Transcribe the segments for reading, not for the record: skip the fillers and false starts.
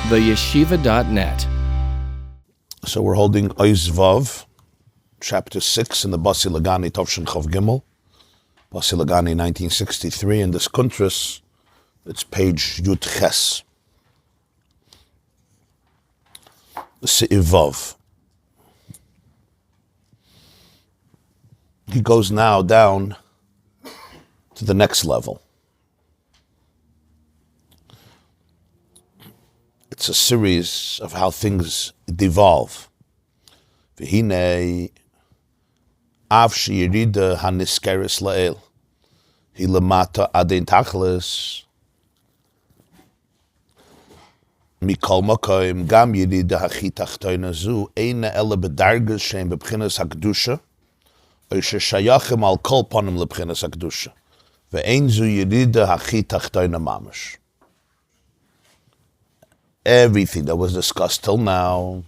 theyeshiva.net. So we're holding Ois Vav, chapter 6 in the Basi L'Gani Tovshin Chav Gimel, Basi L'Gani 1963. In this kuntras, it's page Yud Ches. Se'iv Vav. He goes now down to the next level. It's a series of how things devolve. V'hinei av she'yirida haniskeres la'el hi lamata adein tachlis mikol makoim gam yirida hachi tachtoina zu eina ele bedargas she'en bebchinas hakdusha oy sheshayachim al kol ponim lebchinas hakdusha ve'ein zu yirida hachi tachtoina mamash. Everything that was discussed till now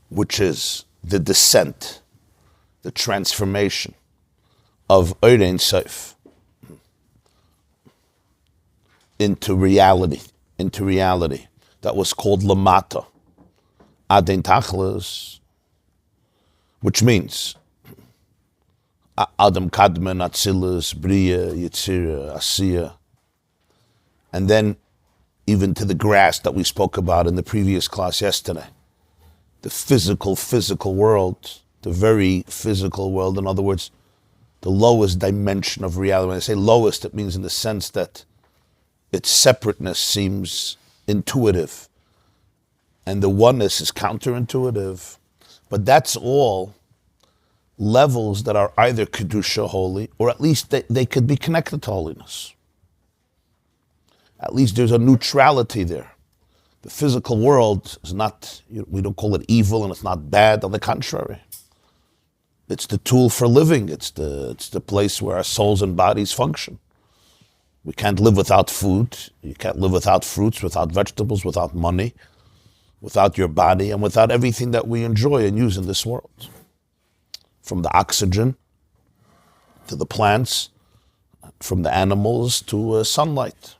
which is the descent, the transformation of Ein Sof into reality. That was called Lamata, Adein Tachlis, which means Adam Kadman, Atzilus, Bria, Yitzira, Asiya, and then even to the grass that we spoke about in the previous class yesterday. The physical world, the very physical world. In other words, the lowest dimension of reality. When I say lowest, it means in the sense that its separateness seems intuitive, and the oneness is counterintuitive. But that's all levels that are either Kedusha, holy, or at least they could be connected to holiness. At least there's a neutrality there. The physical world is not, we don't call it evil, and it's not bad. On the contrary, it's the tool for living. It's the place where our souls and bodies function. We can't live without food. You can't live without fruits, without vegetables, without money, without your body, and without everything that we enjoy and use in this world. From the oxygen to the plants, from the animals to sunlight.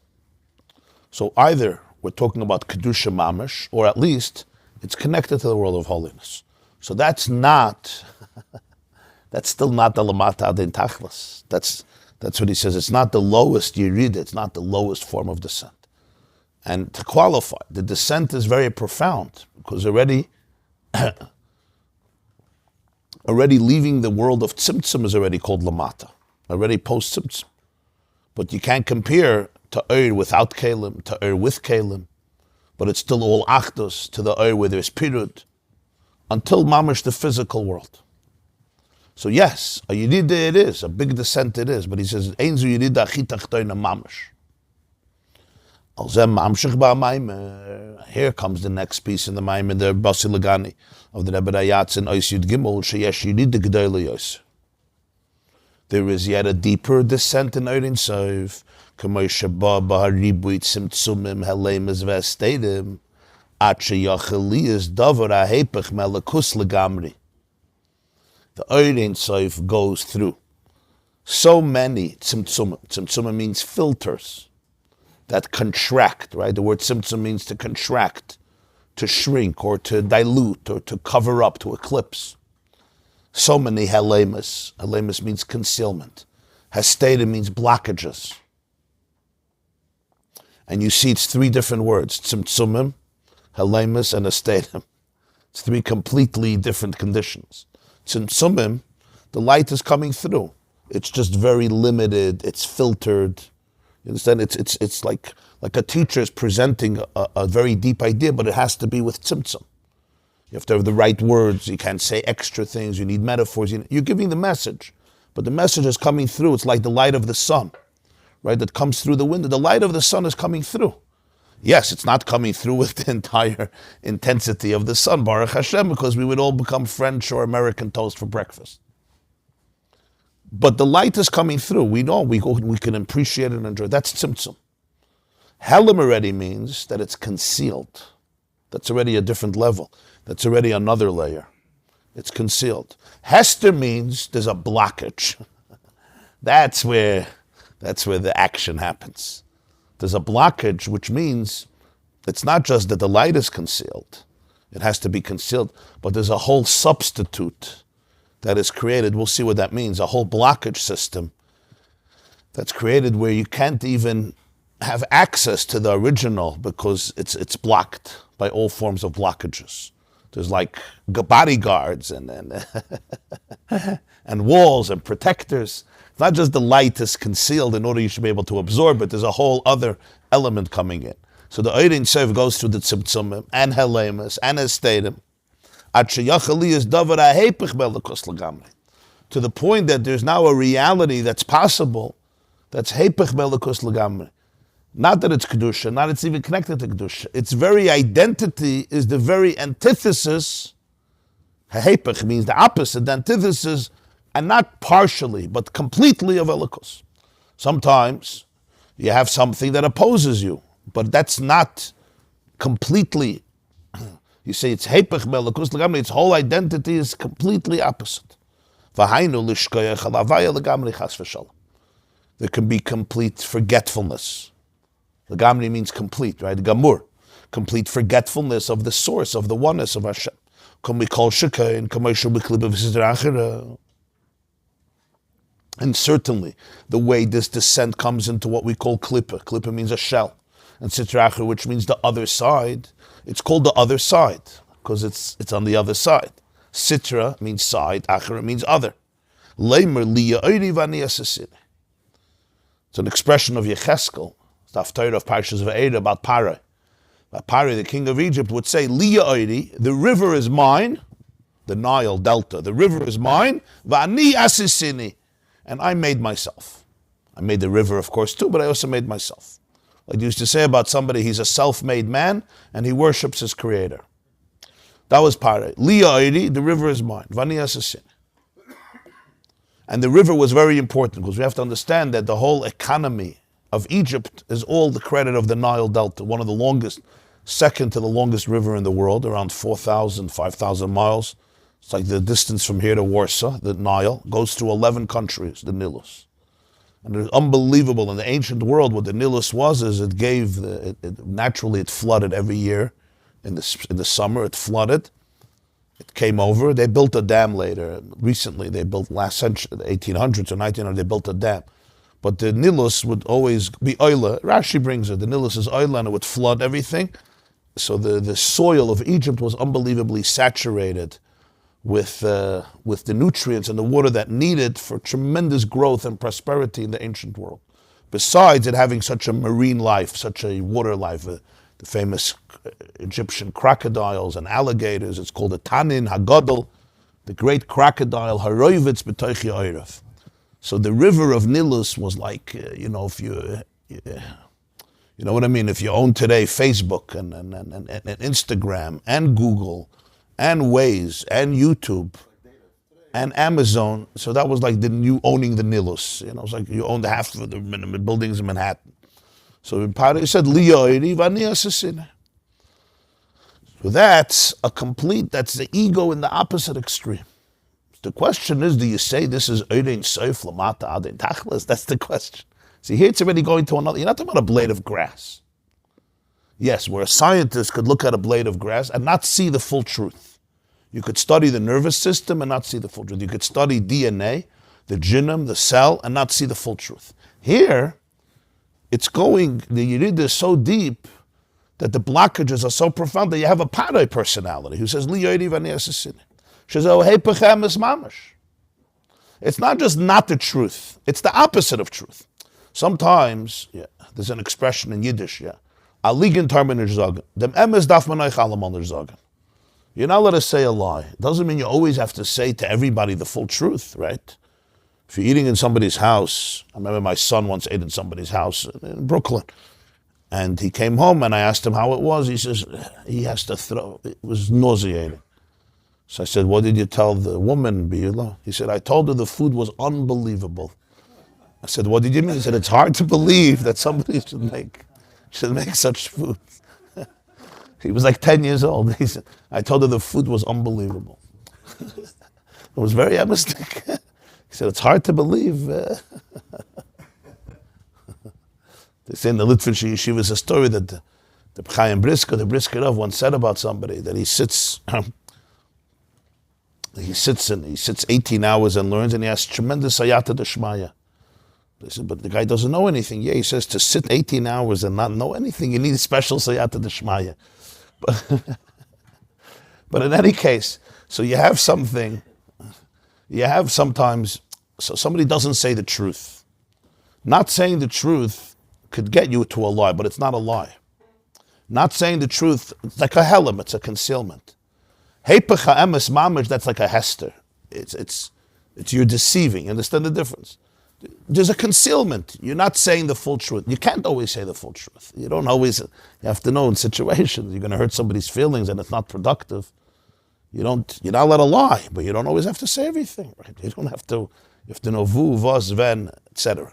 So either we're talking about Kedusha Mamish, or at least it's connected to the world of holiness. So that's still not the Lamata Adein Tachlis. That's what he says. It's not the lowest Yerida, it's not the lowest form of descent. And to qualify, the descent is very profound, because already leaving the world of Tzimtzum is already called Lamata, already post-Tzimtzum. But you can't compare to Oir without Kalim, to Oir with Kalim, but it's still all Achdus, to the Oir where there's Pirud, until Mamash, the physical world. So yes, a Yerida it is, a big descent it is, but he says, Ein zu Yerida achi tachtoina Mamash. Here comes the next piece in the Maamer, the Basi L'Gani of the Rebbe Rayatz in Ois Yud Gimel, sheyesh Yerida G'dayla Yosef. There is yet a deeper descent in Ein Sof, k'may sheba b'haribui tzimtzumim halemes v'esteidim, at sheyachel liyas davar ha'hepech melakus legamri. The Ein Sof goes through so many tzimtzumim. Tzimtzumim means filters that contract, right? The word tzimtzum means to contract, to shrink, or to dilute, or to cover up, to eclipse. So many halemas. Halemas means concealment. Hasteda means blockages. And you see it's three different words, tzimtzumim, halemas, and hasteda. It's three completely different conditions. Tzimtzumim, the light is coming through. It's just very limited, it's filtered. You understand? It's like a teacher is presenting a very deep idea, but it has to be with tzimtzum. You have to have the right words. You can't say extra things. You need metaphors. You're giving the message, but the message is coming through. It's like the light of the sun, right? That comes through the window. The light of the sun is coming through. Yes, it's not coming through with the entire intensity of the sun, Baruch Hashem, because we would all become French or American toast for breakfast. But the light is coming through. We know we can appreciate it and enjoy it. That's tzimtzum. Helam already means that it's concealed. That's already a different level. That's already another layer. It's concealed. Hester means there's a blockage. That's where That's where the action happens. There's a blockage, which means it's not just that the light is concealed. It has to be concealed, but there's a whole substitute that is created. We'll see what that means. A whole blockage system that's created where you can't even have access to the original because it's blocked by all forms of blockages. There's like bodyguards and and walls and protectors. It's not just the light is concealed in order you should be able to absorb it. There's a whole other element coming in. So the Ein Sof goes through the Tzimtzumim and Helemus and Estadim. To the point that there's now a reality that's possible, that's Hepech Belikus Lagamri. Not that it's Kedusha, not it's even connected to Kedusha. Its very identity is the very antithesis. Hepech means the opposite, the antithesis, and not partially, but completely of Elikus. Sometimes you have something that opposes you, but that's not completely. You say it's Hepech Belikus Lagamri, its whole identity is completely opposite. There can be complete forgetfulness. L'gamri means complete, right? Gamur, complete forgetfulness of the source, of the oneness of Hashem. And certainly, the way this descent comes into what we call klippa. Klippa means a shell. And sitra achra, which means the other side. It's called the other side, because it's on the other side. Sitra means side, achra means other. Leimer liya oiri v'ani. It's an expression of Yecheskel. It's the Haftarah of Parshas Va'era about Parai. Parai, the king of Egypt, would say, Liya oiri, the river is mine, the Nile Delta, the river is mine, v'ani asisini, and I made myself. I made the river, of course, too, but I also made myself. Like you used to say about somebody, he's a self-made man, and he worships his creator. That was Parai. Liya oiri, the river is mine, v'ani asisini. And the river was very important because we have to understand that the whole economy of Egypt is all the credit of the Nile Delta, one of the longest, second to the longest river in the world, around 4,000, 5,000 miles. It's like the distance from here to Warsaw, the Nile, goes through 11 countries, the Nilus. And it's unbelievable. In the ancient world, what the Nilus was is it gave, naturally it flooded every year. In the summer, it flooded. It came over. They built a dam later. Recently, they built last century, the 1800s or 1900s, they built a dam. But the Nilus would always be oila. Rashi brings it. The Nilus is oila and it would flood everything. So the soil of Egypt was unbelievably saturated with the nutrients and the water that needed for tremendous growth and prosperity in the ancient world. Besides it having such a marine life, such a water life, the famous Egyptian crocodiles and alligators. It's called the Tanin Hagadol, the great crocodile Haroivitz B'toichi Oirav. So the river of Nilus was like, if you know what I mean. If you own today Facebook and Instagram and Google and Waze and YouTube and Amazon, so that was like you owning the Nilus. It was like you owned half of the buildings in Manhattan. So in Parai he said, Liyoiri v'ani asasine. So that's the ego in the opposite extreme. The question is, do you say this is Ein Sof Lamata Adin Tachlis? That's the question. See, here it's already going to another, you're not talking about a blade of grass. Yes, where a scientist could look at a blade of grass and not see the full truth. You could study the nervous system and not see the full truth. You could study DNA, the genome, the cell, and not see the full truth. Here, it's going, the Yerid is so deep that the blockages are so profound that you have a Parai personality who says, Li Yoedi V'ani Asasini. She says, oh, hey, Pechem is mamash. It's not just not the truth, it's the opposite of truth. Sometimes, there's an expression in Yiddish, Aligen Tarminer Zagen. Dem Emes darf man euch allemal sagen. You're not allowed to say a lie. It doesn't mean you always have to say to everybody the full truth, right? If you're eating in somebody's house, I remember my son once ate in somebody's house in Brooklyn, and he came home and I asked him how it was. He says, he has to throw, it was nauseating. So I said, what did you tell the woman, Biyullah? He said, I told her the food was unbelievable. I said, what did you mean? He said, it's hard to believe that somebody should make such food. He was like 10 years old. He said, I told her the food was unbelievable. It was very emistic. He said, it's hard to believe. They say in the Lubavitcher Yeshiva is a story that the Chaim Brisker, the Brisker Rav, once said about somebody that he sits 18 hours and learns, and he has tremendous sayata d'shmaya. They said, but the guy doesn't know anything. Yeah, he says to sit 18 hours and not know anything, you need a special sayata d'shmaya. But in any case, so you have something, sometimes, so somebody doesn't say the truth. Not saying the truth could get you to a lie, but it's not a lie. Not saying the truth, it's like a helam, it's a concealment. Heipach ha'emes mamish, that's like a hester. It's you're deceiving. You understand the difference? There's a concealment. You're not saying the full truth. You can't always say the full truth. You don't always, you have to know in situations, you're going to hurt somebody's feelings and it's not productive. You're not allowed to lie, but you don't always have to say everything, right? You have to know vu, vos, ven, etc.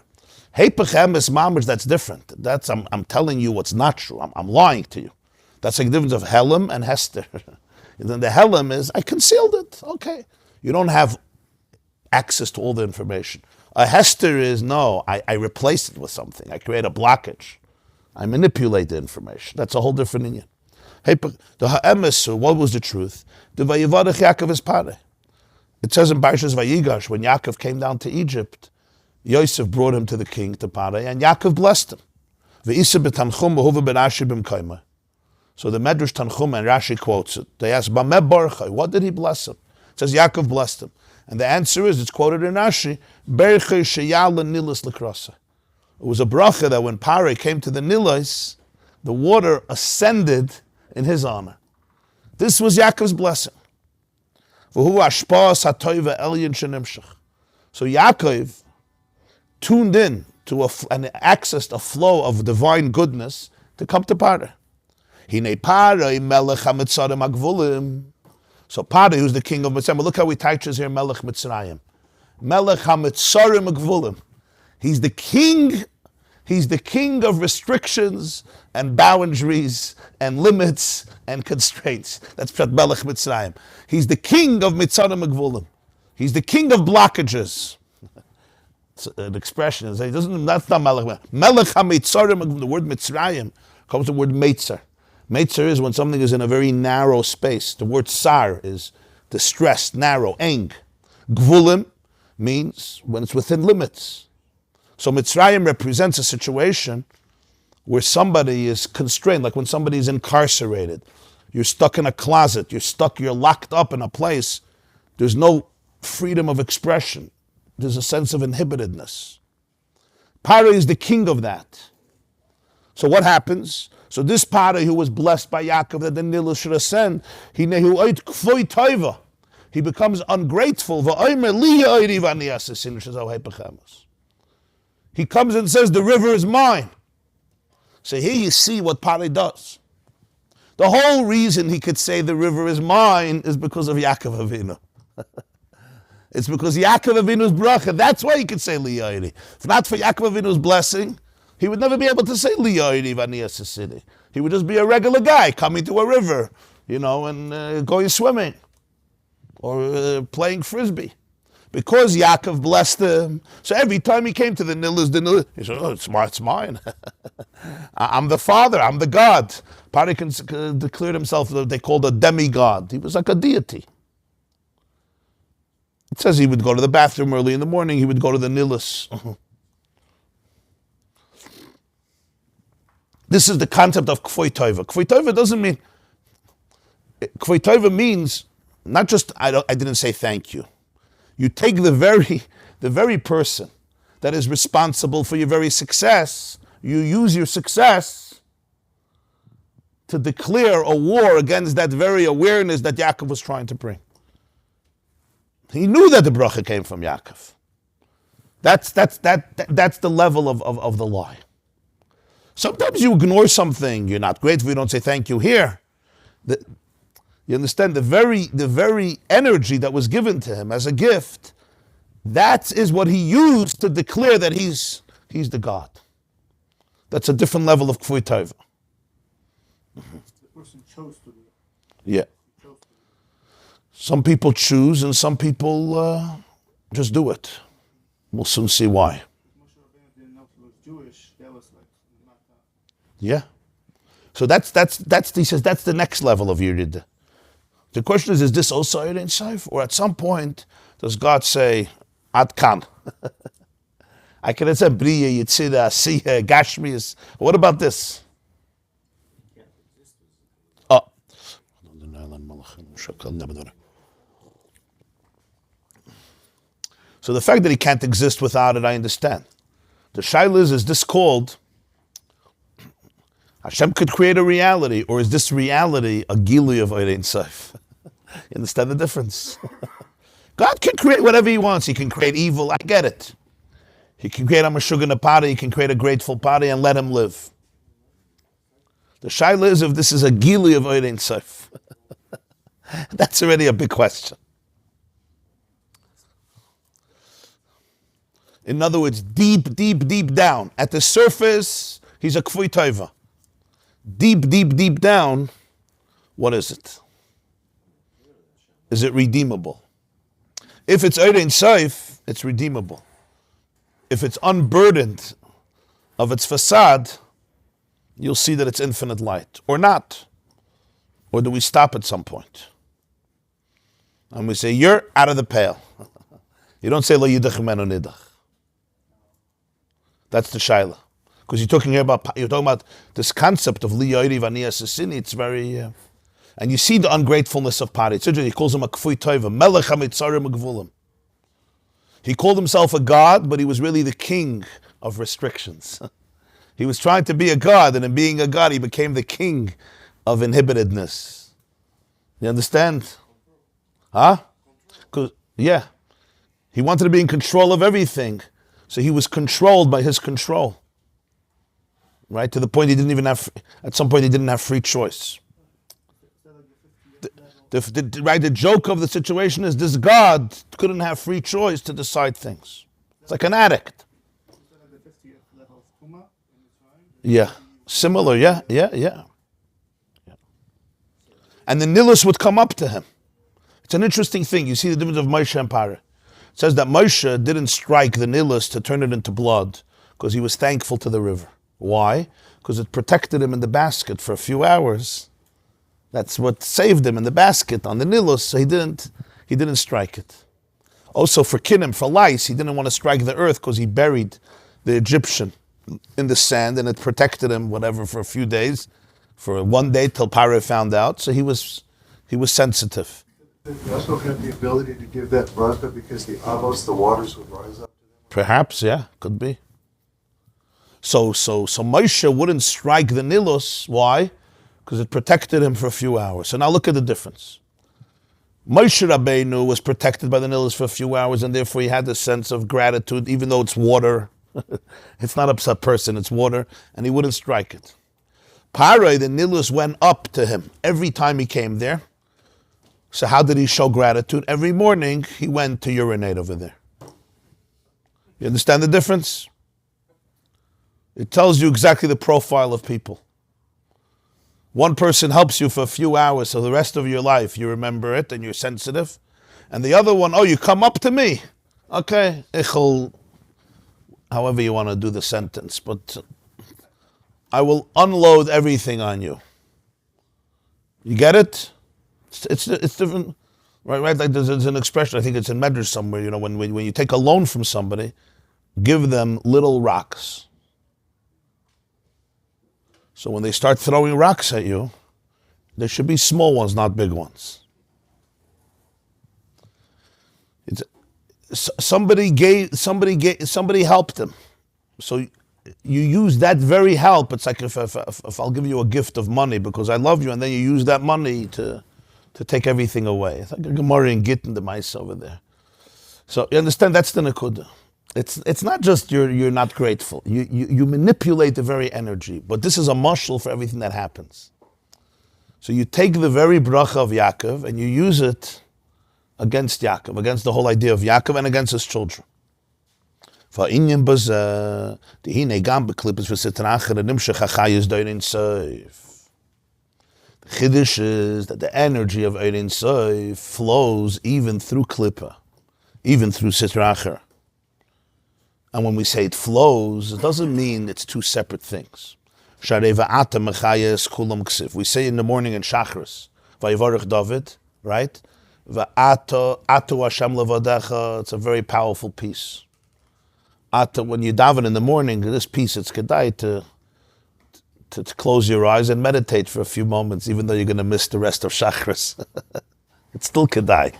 Heipach ha'emes mamish, that's different. That's, I'm telling you what's not true. I'm lying to you. That's like the difference of helam and hester. And then the helam is, I concealed it. Okay. You don't have access to all the information. A hester is, no, I replace it with something. I create a blockage. I manipulate the information. That's a whole different inyan. The ha'emes, what was the truth? The vayivarech Yaakov es pareh. It says in Parshas Vayigash, when Yaakov came down to Egypt, Yosef brought him to the king, to Pareh, and Yaakov blessed him. Ve'isa b'tanchum v'huva b'Rashi b'mkaimah. So the Medrash Tanchum and Rashi quotes it. They ask, Bameh Baruchai, what did he bless him? It says Yaakov blessed him. And the answer is, it's quoted in Rashi, Berchei sheyal nilas l'krasa. It was a bracha that when Pareh came to the Nilais, the water ascended in his honor. This was Yaakov's blessing. V'hu ashpas hatoiva elyon shenimshach. So Yaakov tuned in to and accessed a flow of divine goodness to come to Pareh. Hine Pareh melech hamitzarim agvulim. So Pareh, who's the king of Mitzrayim, look how he touches here, melech Mitzrayim. Melech hamitzarim agvulim. He's the king of restrictions and boundaries and limits and constraints. That's Pshat melech Mitzrayim. He's the king of Mitzarim agvulim. He's the king of blockages. It's an expression. That's not melech. Melech hamitzarim, the word Mitzrayim comes from the word meitzer. Meitzer is when something is in a very narrow space. The word sar is distressed, narrow, eng. Gvulim means when it's within limits. So Mitzrayim represents a situation where somebody is constrained, like when somebody is incarcerated. You're stuck in a closet, you're locked up in a place. There's no freedom of expression. There's a sense of inhibitedness. Pareh is the king of that. So what happens? So this Pareh who was blessed by Yaakov that the Nil should ascend, he becomes ungrateful. He comes and says, the river is mine. So here you see what Pareh does. The whole reason he could say the river is mine is because of Yaakov Avinu. It's because Yaakov Avinu's bracha. That's why he could say Li Yairi. If not for Yaakov Avinu's blessing, he would never be able to say Li Yairi v'Aniyas Hasidi. He would just be a regular guy coming to a river, and going swimming or playing frisbee. Because Yaakov blessed him, so every time he came to the Nil, he said, it's mine. I'm the father, I'm the God. Pareh declared himself, they called a demigod. He was like a deity. It says he would go to the bathroom early in the morning, he would go to the Nilus. This is the concept of K'foi Toiva. K'foi Toiva doesn't mean, K'foi Toiva means not just, I didn't say thank you. You take the very person that is responsible for your very success, you use your success to declare a war against that very awareness that Yaakov was trying to bring. He knew that the bracha came from Yaakov. That's the level of the lie. Sometimes you ignore something, you're not grateful, you don't say thank you here. You understand, the very energy that was given to him as a gift, that is what he used to declare that he's the God. That's a different level of K'foi Toiva. The person chose to do it. Yeah. Some people choose and some people just do it. We'll soon see why. Moshe Rabbeinu didn't know he was Jewish. That was like Yeah. So he says that's the next level of Yerida. The question is this also Ein Sof? Or at some point, does God say, Ad Kan? I could have said Briya, Yitzida, Asiya, Gashmias. What about this? Oh. So the fact that he can't exist without it, I understand. The shaila is this called Hashem could create a reality, or is this reality a gili of Ein Sof? You understand the difference? God can create whatever he wants. He can create evil. I get it. He can create a mashugana party. He can create a grateful party and let him live. The shaila is if this is a gili of Ein Sof. That's already a big question. In other words, deep, deep, deep down. At the surface, he's a kfui tova. Deep, deep, deep down, what is it? Is it redeemable? If it's Ein Sof, it's redeemable. If it's unburdened of its facade, you'll see that it's infinite light. Or not. Or do we stop at some point? And we say, you're out of the pale. You don't say, Lo yidach menu nidach. That's the shaila. Because you're talking about this concept of li yoyri v'ani asasini. It's very... and you see the ungratefulness of Pari. He calls him a kfui tova, melech hamitzarim ugvulim. He called himself a god, but he was really the king of restrictions. He was trying to be a god, and in being a god, he became the king of inhibitedness. You understand? Huh? Yeah. He wanted to be in control of everything, so he was controlled by his control. Right? To the point he didn't even have, at some point he didn't have free choice. The joke of the situation is this God couldn't have free choice to decide things. It's like an addict. Yeah. Similar, yeah. And the Nilus would come up to him. It's an interesting thing. You see the difference of Moshe and Parah. It says that Moshe didn't strike the Nilus to turn it into blood because he was thankful to the river. Why? Because it protected him in the basket for a few hours. That's what saved him in the basket on the Nilus, so he didn't strike it. Also for Kinnim, for lice, he didn't want to strike the earth because he buried the Egyptian in the sand and it protected him, whatever, for a few days, for one day till Parah found out, so he was sensitive. He also had the ability to give that bracha because the waters would rise up to them. Perhaps, yeah, could be. So Moshe wouldn't strike the Nilus. Why? Because it protected him for a few hours. So now look at the difference. Moshe Rabbeinu was protected by the Nilus for a few hours, and therefore he had this sense of gratitude, even though it's water. It's not a person, it's water, and he wouldn't strike it. Parah, the Nilus went up to him every time he came there. So how did he show gratitude? Every morning he went to urinate over there. You understand the difference? It tells you exactly the profile of people. One person helps you for a few hours, so the rest of your life you remember it and you're sensitive. And the other one, you come up to me. Okay, however you want to do the sentence, but I will unload everything on you. You get it? It's different, right? Like there's an expression, I think it's in Medrash somewhere, when you take a loan from somebody, give them little rocks. So when they start throwing rocks at you, there should be small ones, not big ones. Somebody helped him. So you use that very help. It's like if I'll give you a gift of money because I love you, and then you use that money to take everything away. It's like a Gemara in Gittin, the mice over there. So you understand, that's the Nakuda. It's not just you're not grateful. You manipulate the very energy. But this is a mashal for everything that happens. So you take the very bracha of Yaakov and you use it against Yaakov, against the whole idea of Yaakov and against his children. The Chiddush is that the energy of Ein Sof flows even through Klippa, even through Sitra Achra. And when we say it flows, it doesn't mean it's two separate things. Sharei va'ata mechayes kulam ksiv. We say in the morning in Shachris, Vayivarech David, right? Va'ata atu Hashem levadecha. It's a very powerful piece. Ata, when you daven in the morning, this piece, it's kedai to close your eyes and meditate for a few moments, even though you're going to miss the rest of Shachris. It's still kedai.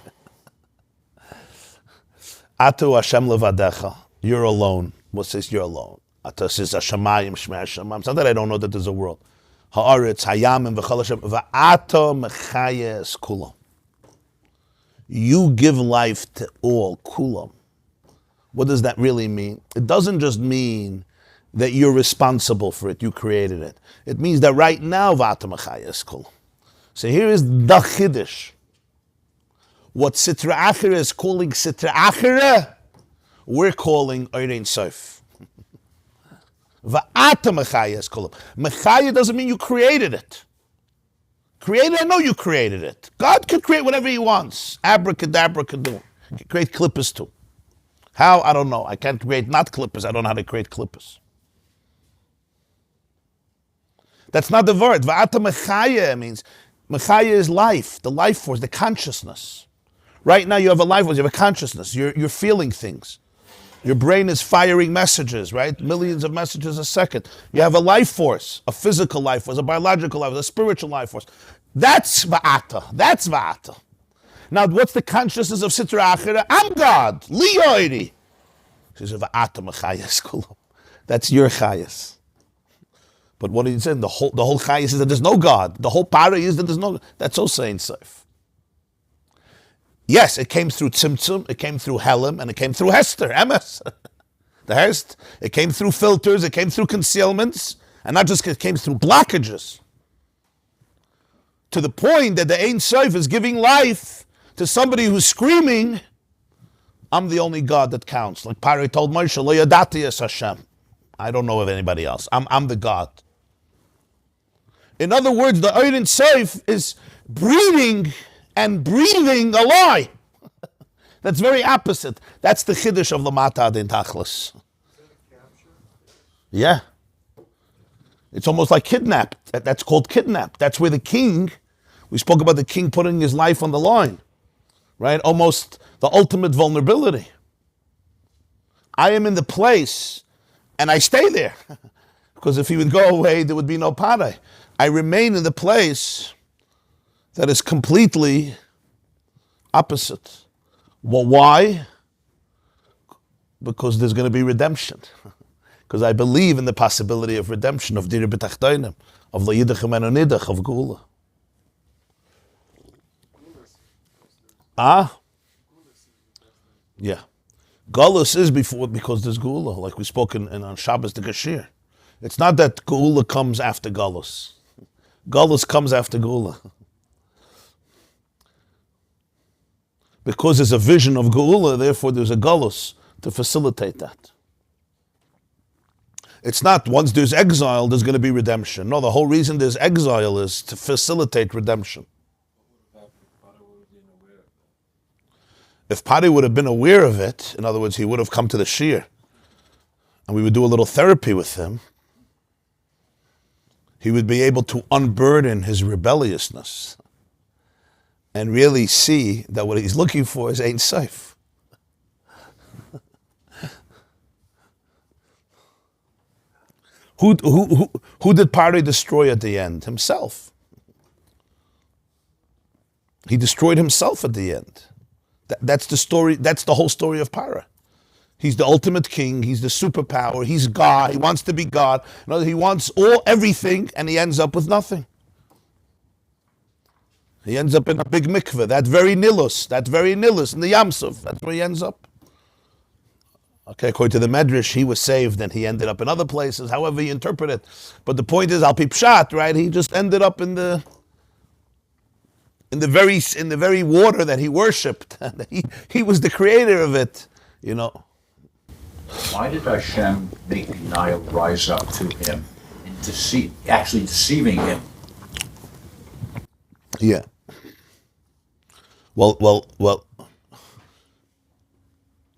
Atu Hashem levadecha. You're alone. What says you're alone? Ata says Hashemayim Shmei Hashem. It's not that I don't know that there's a world. Ha'aretz hayamim v'chol Hashem va'ata mechayes kulam. You give life to all kulam. What does that really mean? It doesn't just mean that you're responsible for it, you created it. It means that right now va'ata mechayes kulam. So here is the chiddush. What Sitra Achira is calling Sitra Achira, we're calling Ein Sof. Va'ata mechayes kulam. Mechaya doesn't mean you created it. Created, I know you created it. God could create whatever he wants. Abracadabra can do. He can create clippers too. How? I don't know. I can't create not clippers. I don't know how to create clippers. That's not the word. Va'ata mechaya means, mechaya is life, the life force, the consciousness. Right now you have a life force, you have a consciousness, you're feeling things. Your brain is firing messages, right? Millions of messages a second. You have a life force, a physical life force, a biological life force, a spiritual life force. That's va'ata. That's va'ata. Now, what's the consciousness of Sitra Achira? I'm God. Li yoiri. He says, va'ata mechayes kulam. That's your chayes. But what he's saying, the whole chayes is that there's no God. The whole para is that there's no God. That's also Ein Sof. Yes, it came through Tzimtzum, it came through Helam, and it came through Hester, Emes. The Hest. It came through filters, it came through concealments, and not just it came through blockages. To the point that the Ein Sof is giving life to somebody who's screaming, I'm the only God that counts. Like Pari told Moshe, Lo yadati es Hashem. I don't know of anybody else. I'm the God. In other words, the Ein Sof is breathing and breathing a lie. That's very opposite. That's the chiddush of Lamata Adin Tachlis. Yeah. It's almost like kidnapped. That's called kidnapped. That's where the king, we spoke about the king putting his life on the line, right? Almost the ultimate vulnerability. I am in the place and I stay there. Because if he would go away, there would be no paray. I remain in the place that is completely opposite. Well, why? Because there's going to be redemption. Because I believe in the possibility of redemption, of Dir B'Tachtonim, of L'Yidach Menonidach, of Gula. Yeah. Galus is because there's Gula, like we spoke on Shabbos the Gashir. It's not that Gula comes after Galus. Galus comes after Gula. Because there's a vision of Geula, therefore there's a Galus to facilitate that. It's not once there's exile, there's going to be redemption. No, the whole reason there's exile is to facilitate redemption. If Pari would have been aware of it, in other words, he would have come to the Shir, and we would do a little therapy with him, he would be able to unburden his rebelliousness and really see that what he's looking for is Ein Sof. Who did Pari destroy at the end? Himself. He destroyed himself at the end. That's the story. That's the whole story of Pari. He's the ultimate king. He's the superpower. He's God. He wants to be God. He wants everything, and he ends up with nothing. He ends up in a big mikveh, that very nilus in the Yamsuf. That's where he ends up. Okay, according to the Medrash, he was saved and he ended up in other places, however you interpret it. But the point is, al pi pshat, right? He just ended up in the very water that he worshipped. he was the creator of it, Why did Hashem make the Nile rise up to him and actually deceiving him? Yeah. Well.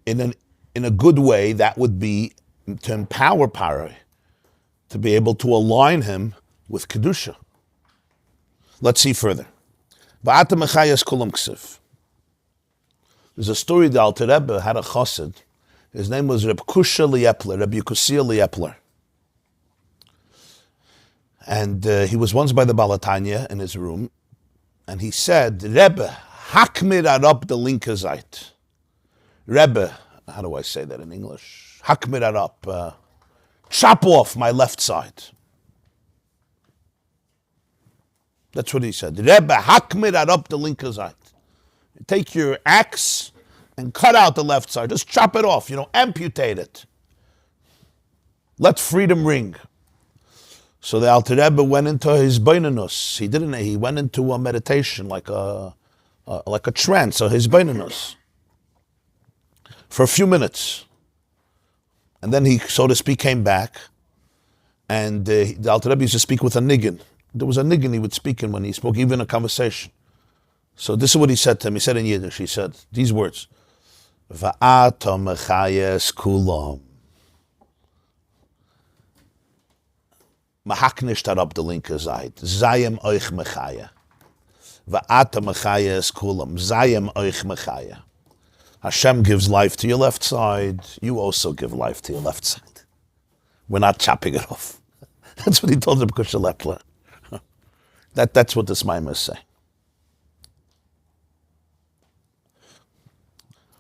In a good way, that would be to empower Pari, to be able to align him with Kedusha. Let's see further. There's a story that Alter Rebbe had a chassid. His name was Reb Kusha Liepler, Reb Yekusia Liepler. And he was once by the Balatanya in his room, and he said, Rebbe, hakmir arab the linke Zeit. Rebbe, how do I say that in English? Hakmir arab, chop off my left side. That's what he said. Rebbe, hakmir arab the linke Zeit. Take your axe and cut out the left side. Just chop it off, amputate it. Let freedom ring. So the Alter Rebbe went into his beinanus. He went into a meditation, like a trance, or his beinanus, for a few minutes. And then he, so to speak, came back, and the Alter Rebbe used to speak with a niggin. There was a niggin he would speak in when he spoke, even in a conversation. So this is what he said to him. He said in Yiddish, he said these words, Va'ata mechayes kulam. Mahaknish tarab de linke Zayt. Zayem euch mechaya. Va'ata mechayes kulam. Zayem euch mechaya. Hashem gives life to your left side. You also give life to your left side. We're not chopping it off. That's what he told him, Kusha Lepler. That's what this Maamer is saying.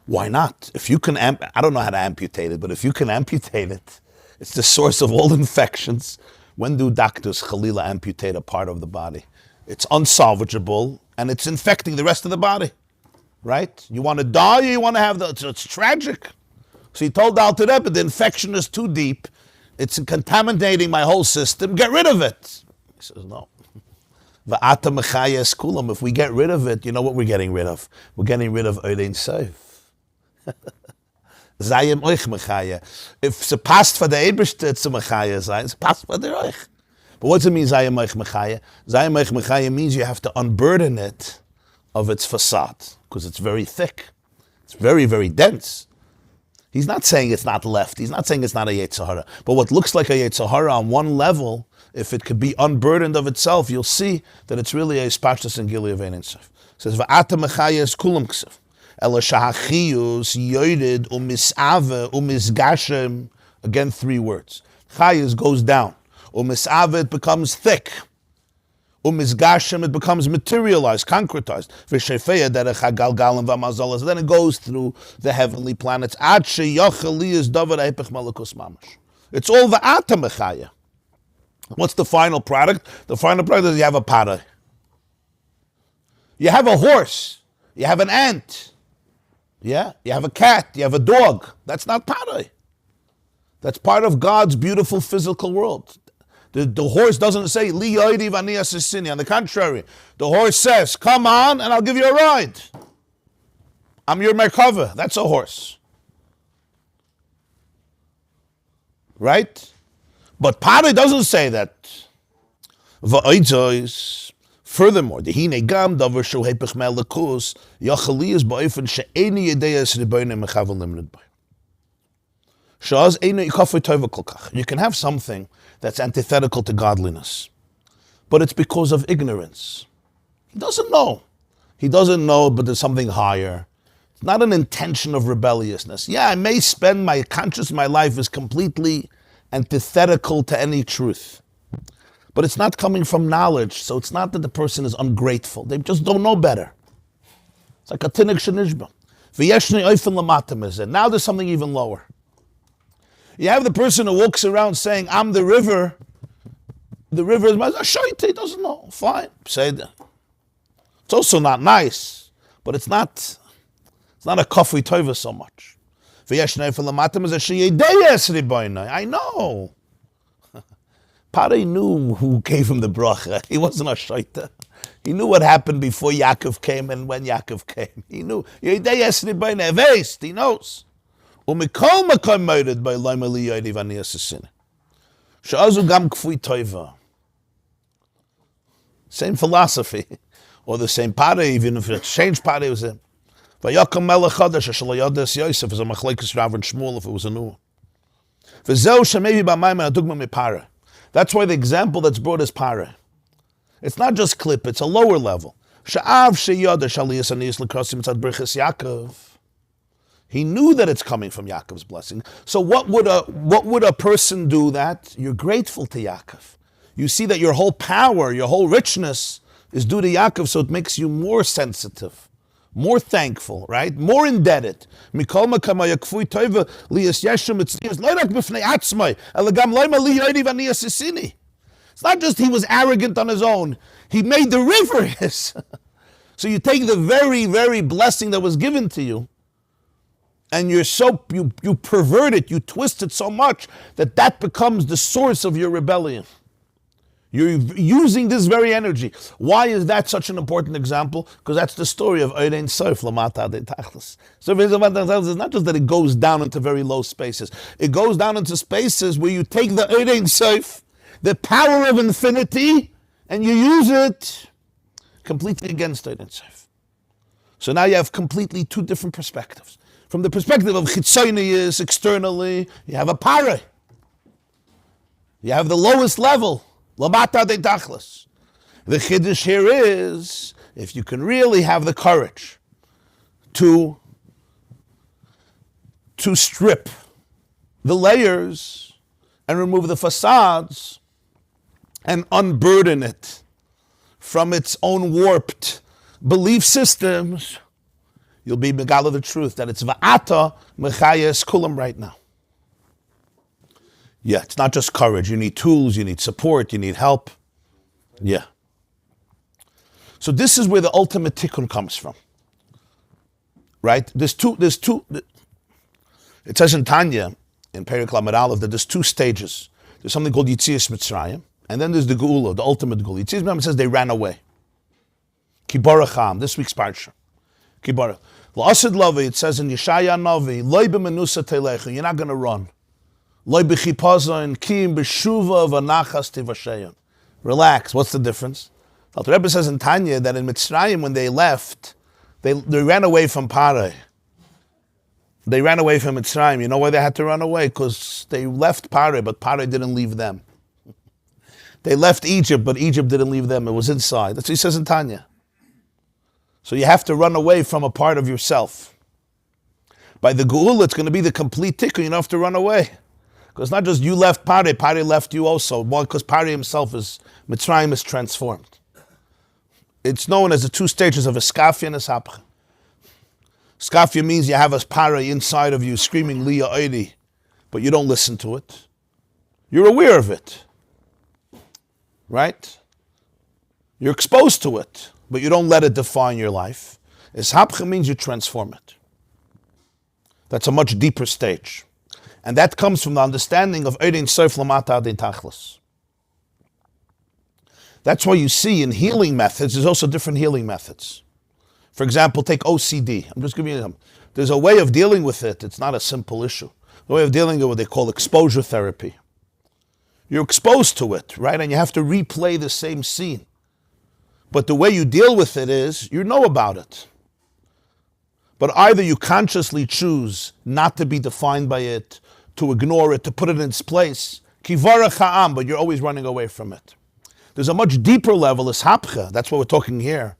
Why not? If you can, I don't know how to amputate it, but if you can amputate it, it's the source of all infections. When do doctors, Khalila, amputate a part of the body? It's unsalvageable, and it's infecting the rest of the body, right? You want to die, or you want to have it's tragic. So he told Alter Rebbe, the infection is too deep, it's contaminating my whole system, get rid of it. He says, no. Va'ata mechayes kulam. If we get rid of it, you know what we're getting rid of? We're getting rid of Oidein Seif. Zayem euch mechaya. If it's a past for the Eberste, it's a mechaya. It's a past for the euch. But what does it mean, Zayem euch mechaya? Zayem euch mechaya means you have to unburden it of its facade, because it's very thick. It's very, very dense. He's not saying it's not left. He's not saying it's not a Yetzer Hara. But what looks like a Yetzer Hara on one level, if it could be unburdened of itself, you'll see that it's really a Spashtas and Gili of Ein Sof. It says, Va'ata mechayes kulam ksef. Ela shahachiyus yored umisave umisgashem. Again, 3 words. Chayus goes down. Umisave, it becomes thick. Umisgashem, it becomes materialized, concretized. V'shefeya derech hagalgalim v'mazalas. Then it goes through the heavenly planets. Ad sheyochel liyas davar eipech malakus mamash. It's all va'ata mechaya. What's the final product? The final product is you have a para. You have a horse. You have an ant. Yeah? You have a cat. You have a dog. That's not para. That's part of God's beautiful physical world. The horse doesn't say, Li yoidi v'ani asisini. On the contrary, the horse says, come on and I'll give you a ride. I'm your merkava. That's a horse. Right? But Pari doesn't say that. Furthermore, the hine gam davar shu hepech melakus yachali is ba'ifan she'eni yedeyas ribonim mechavel limned by. Shaz eni ikafu tova kolkach. You can have something that's antithetical to godliness, but it's because of ignorance. He doesn't know. He doesn't know, but there's something higher. It's not an intention of rebelliousness. Yeah, I may spend my conscious, my life is completely antithetical to any truth. But it's not coming from knowledge, so it's not that the person is ungrateful. They just don't know better. It's like a tinik shenishba. Now there's something even lower. You have the person who walks around saying, I'm the river. The river is my shaita. He doesn't know. Fine. Say that. It's also not nice, but it's not a kafui tova so much. I know. Pari knew who gave him the bracha. He wasn't a shaita. He knew what happened before Yaakov came and when Yaakov came. He knew. He knows. Same philosophy. Or the same Pari, even if it's changed Pari, it was him. Vayakam melech chadash shelo yodas Yosef is a machlekes Rav and Shmuel if it was a new one. V'zeu shemevi b'mayim adugma mipara. That's why the example that's brought is Pare. It's not just clip, it's a lower level. Sha'av sheyada shaliyas aniyas l'krasim tzad berachas Yaakov. He knew that it's coming from Yaakov's blessing. So what would a person do that? You're grateful to Yaakov. You see that your whole power, your whole richness is due to Yaakov, so it makes you more sensitive, more thankful, right? More indebted. It's not just he was arrogant on his own. He made the river his. So you take the very, very blessing that was given to you, and you pervert it, you twist it so much that becomes the source of your rebellion. You're using this very energy. Why is that such an important example? Because that's the story of Eirein Sof Lamata de Tachlis. So it's not just that it goes down into very low spaces. It goes down into spaces where you take the Eirein Sof, the power of infinity, and you use it completely against Eirein Sof. So now you have completely two different perspectives. From the perspective of Chitzonius, externally, you have a Pare. You have the lowest level. Lamata de Tachlis. The Chiddush here is, if you can really have the courage to strip the layers and remove the facades and unburden it from its own warped belief systems, you'll be megala the truth that it's va'ata mechayes kulam right now. Yeah, it's not just courage. You need tools, you need support, you need help. Yeah. So this is where the ultimate tikkun comes from. Right? There's two, it says in Tanya, in Perek Lamed Aleph, that there's two stages. There's something called Yitzias Mitzrayim, and then there's the Geula, the ultimate Geula. Yitzias Mitzrayim says they ran away. Kibaracham, this week's parsha. Kibarach. L'asid Lavi, it says in Yeshaya Navi, Loi b'menusa telechu, you're not going to run. Relax. What's the difference? The Rebbe says in Tanya that in Mitzrayim, when they left, they ran away from Pare. They ran away from Mitzrayim. You know why they had to run away? Because they left Pare, but Pare didn't leave them. They left Egypt, but Egypt didn't leave them. It was inside. That's what he says in Tanya. So you have to run away from a part of yourself. By the Geula, it's going to be the complete tikkun. You don't have to run away. Because not just you left Pare, Pare left you also. Why? Because Pare himself Mitzrayim is transformed. It's known as the two stages of Eskafia and Eshapcha. Eskafia means you have a Pare inside of you screaming Liya Oidi, but you don't listen to it. You're aware of it. Right? You're exposed to it, but you don't let it define your life. Eshapcha means you transform it. That's a much deeper stage. And that comes from the understanding of Eirein Sof Lamata de Tachlis. That's why you see in healing methods, there's also different healing methods. For example, take OCD. I'm just giving you them. There's a way of dealing with it. It's not a simple issue. The way of dealing with it, what they call exposure therapy. You're exposed to it, right? And you have to replay the same scene. But the way you deal with it is, you know about it. But either you consciously choose not to be defined by it, to ignore it, to put it in its place, kivarach ha'am, but you're always running away from it. There's a much deeper level, eshapcha, that's what we're talking here,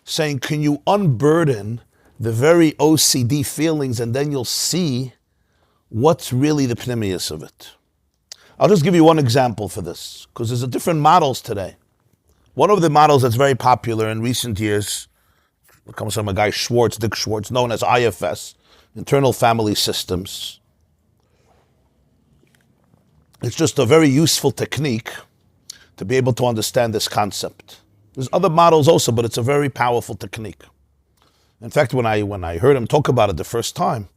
saying, can you unburden the very OCD feelings, and then you'll see what's really the pnimius of it. I'll just give you one example for this, because there's different models today. One of the models that's very popular in recent years, it comes from a guy, Dick Schwartz, known as IFS, Internal Family Systems. It's just a very useful technique to be able to understand this concept. There's other models also, but it's a very powerful technique. In fact, when I heard him talk about it the first time,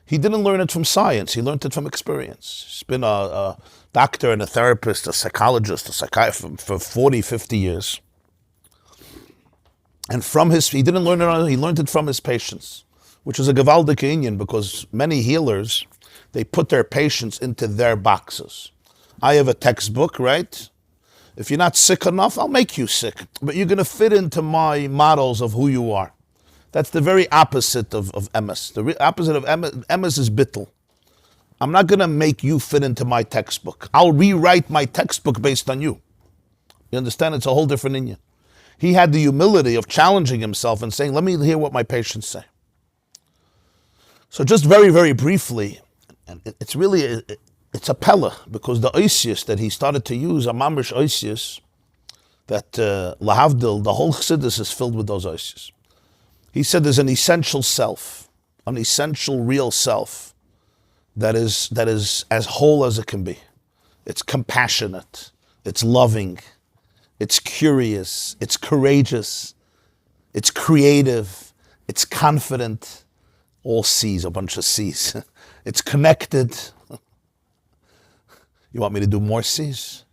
he didn't learn it from science, he learned it from experience. He's been a doctor and a therapist, a psychologist, a psychiatrist for 40, 50 years. And he didn't learn it, he learned it from his patients, which is a gewaldige inyan, because many healers, they put their patients into their boxes. I have a textbook, right? If you're not sick enough, I'll make you sick. But you're going to fit into my models of who you are. That's the very opposite of emes. The opposite of emes is bittul. I'm not going to make you fit into my textbook. I'll rewrite my textbook based on you. You understand? It's a whole different inyan. He had the humility of challenging himself and saying, let me hear what my patients say. So just very, very briefly, and it's really, it's a pella, because the oisius that he started to use, a mamish oisius, that lahavdil, the whole Chassidus is filled with those oisius. He said there's an essential self, an essential real self, that is as whole as it can be. It's compassionate, it's loving, it's curious, it's courageous, it's creative, it's confident, all C's, a bunch of C's. It's connected. You want me to do more C's?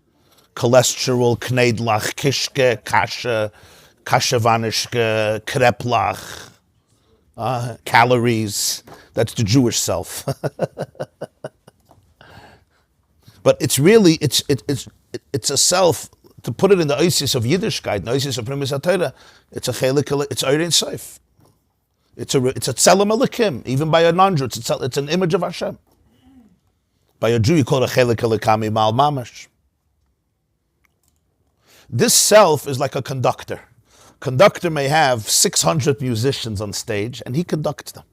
Cholesterol, kneidlach, kishke, kasha, kashavanishke, kreplach, calories. That's the Jewish self. But it's really, it's a self, to put it in the oasis of Yiddishkeit, the oasis of Primus HaTorah, it's a chelik, it's Eirei Seif. It's a tzelem elikim. Even by a non-Jew, it's an image of Hashem. By a Jew, you call it a chelik elikami mal mamash. This self is like a conductor. Conductor may have 600 musicians on stage, and he conducts them.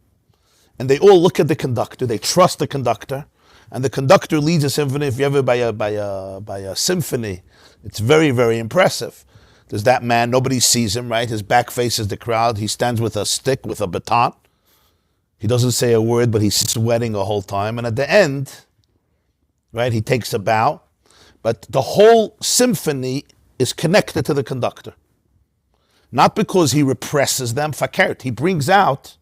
And they all look at the conductor, they trust the conductor, and the conductor leads a symphony. If you ever by a symphony, it's very, very impressive. There's that man, nobody sees him, right? His back faces the crowd. He stands with a stick, with a baton. He doesn't say a word, but he's sweating the whole time. And at the end, right, he takes a bow. But the whole symphony is connected to the conductor. Not because he represses them, fakert. He brings out,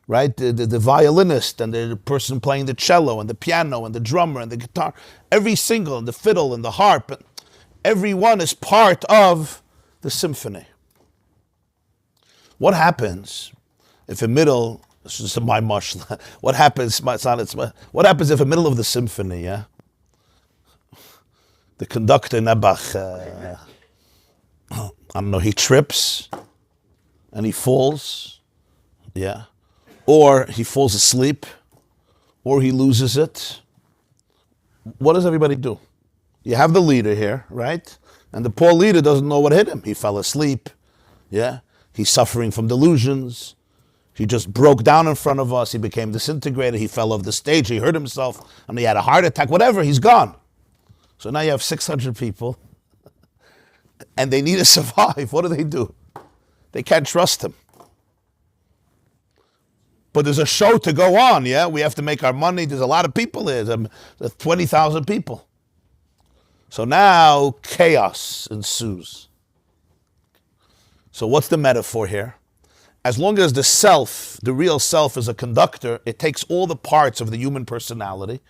right, the violinist and the person playing the cello and the piano and the drummer and the guitar. Every single, and the fiddle and the harp. Everyone is part of the symphony. What happens if in middle, this is my mush, what happens if in the middle of the symphony, yeah, the conductor Nebach, I don't know, he trips and he falls, yeah, or he falls asleep, or he loses it. What does everybody do? You have the leader here, right? And the poor leader doesn't know what hit him. He fell asleep, yeah? He's suffering from delusions. He just broke down in front of us. He became disintegrated. He fell off the stage. He hurt himself. And he had a heart attack. Whatever, he's gone. So now you have 600 people. And they need to survive. What do? They can't trust him. But there's a show to go on, yeah? We have to make our money. There's a lot of people here. There's 20,000 people. So now chaos ensues. So what's the metaphor here? As long as the self, the real self, is a conductor, it takes all the parts of the human personality,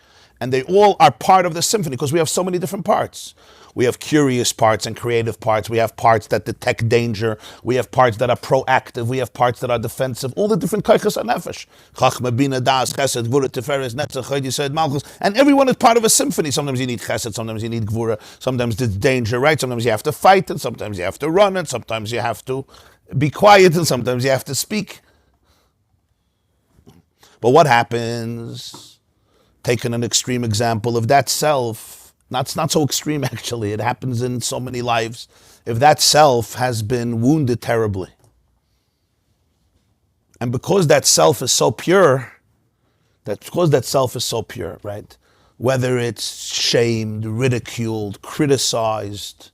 and they all are part of the symphony, because we have so many different parts. We have curious parts and creative parts. We have parts that detect danger. We have parts that are proactive. We have parts that are defensive. All the different kaichas nefesh. Chachma, bina, das, chesed, gvura, tiferes, netzach, chayd, yisod, malchus. And everyone is part of a symphony. Sometimes you need chesed, sometimes you need gvura, sometimes it's danger, right? Sometimes you have to fight, and sometimes you have to run, and sometimes you have to be quiet, and sometimes you have to speak. But what happens, taking an extreme example, of that self, it's not so extreme actually, it happens in so many lives, if that self has been wounded terribly, and because that self is so pure, right, whether it's shamed, ridiculed, criticized,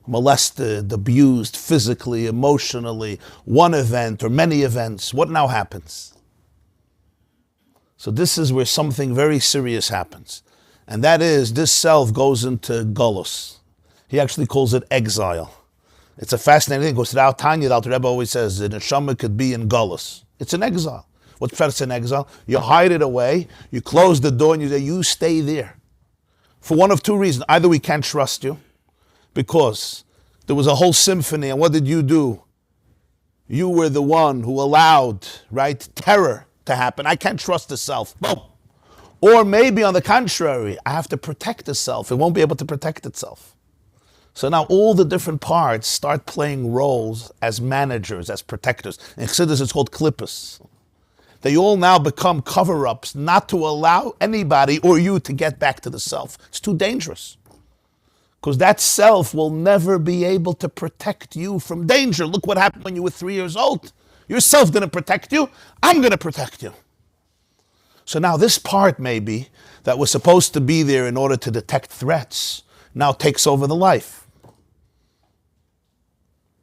molested, abused, physically, emotionally, one event or many events, what now happens? So this is where something very serious happens. And that is, this self goes into golus. He actually calls it exile. It's a fascinating thing, because throughout Tanya, the Alter Rebbe always says that a neshama could be in golus. It's an exile. What's pshat in exile? You hide it away, you close the door, and you say, you stay there. For one of two reasons. Either we can't trust you, because there was a whole symphony, and what did you do? You were the one who allowed, right, terror to happen. I can't trust the self. Boom. Or maybe on the contrary, I have to protect the self. It won't be able to protect itself. So now all the different parts start playing roles as managers, as protectors. In Chassidus, it's called klippus. They all now become cover-ups not to allow anybody or you to get back to the self. It's too dangerous. Because that self will never be able to protect you from danger. Look what happened when you were 3 years old. Your self didn't protect you. I'm going to protect you. So now this part maybe that was supposed to be there in order to detect threats now takes over the life.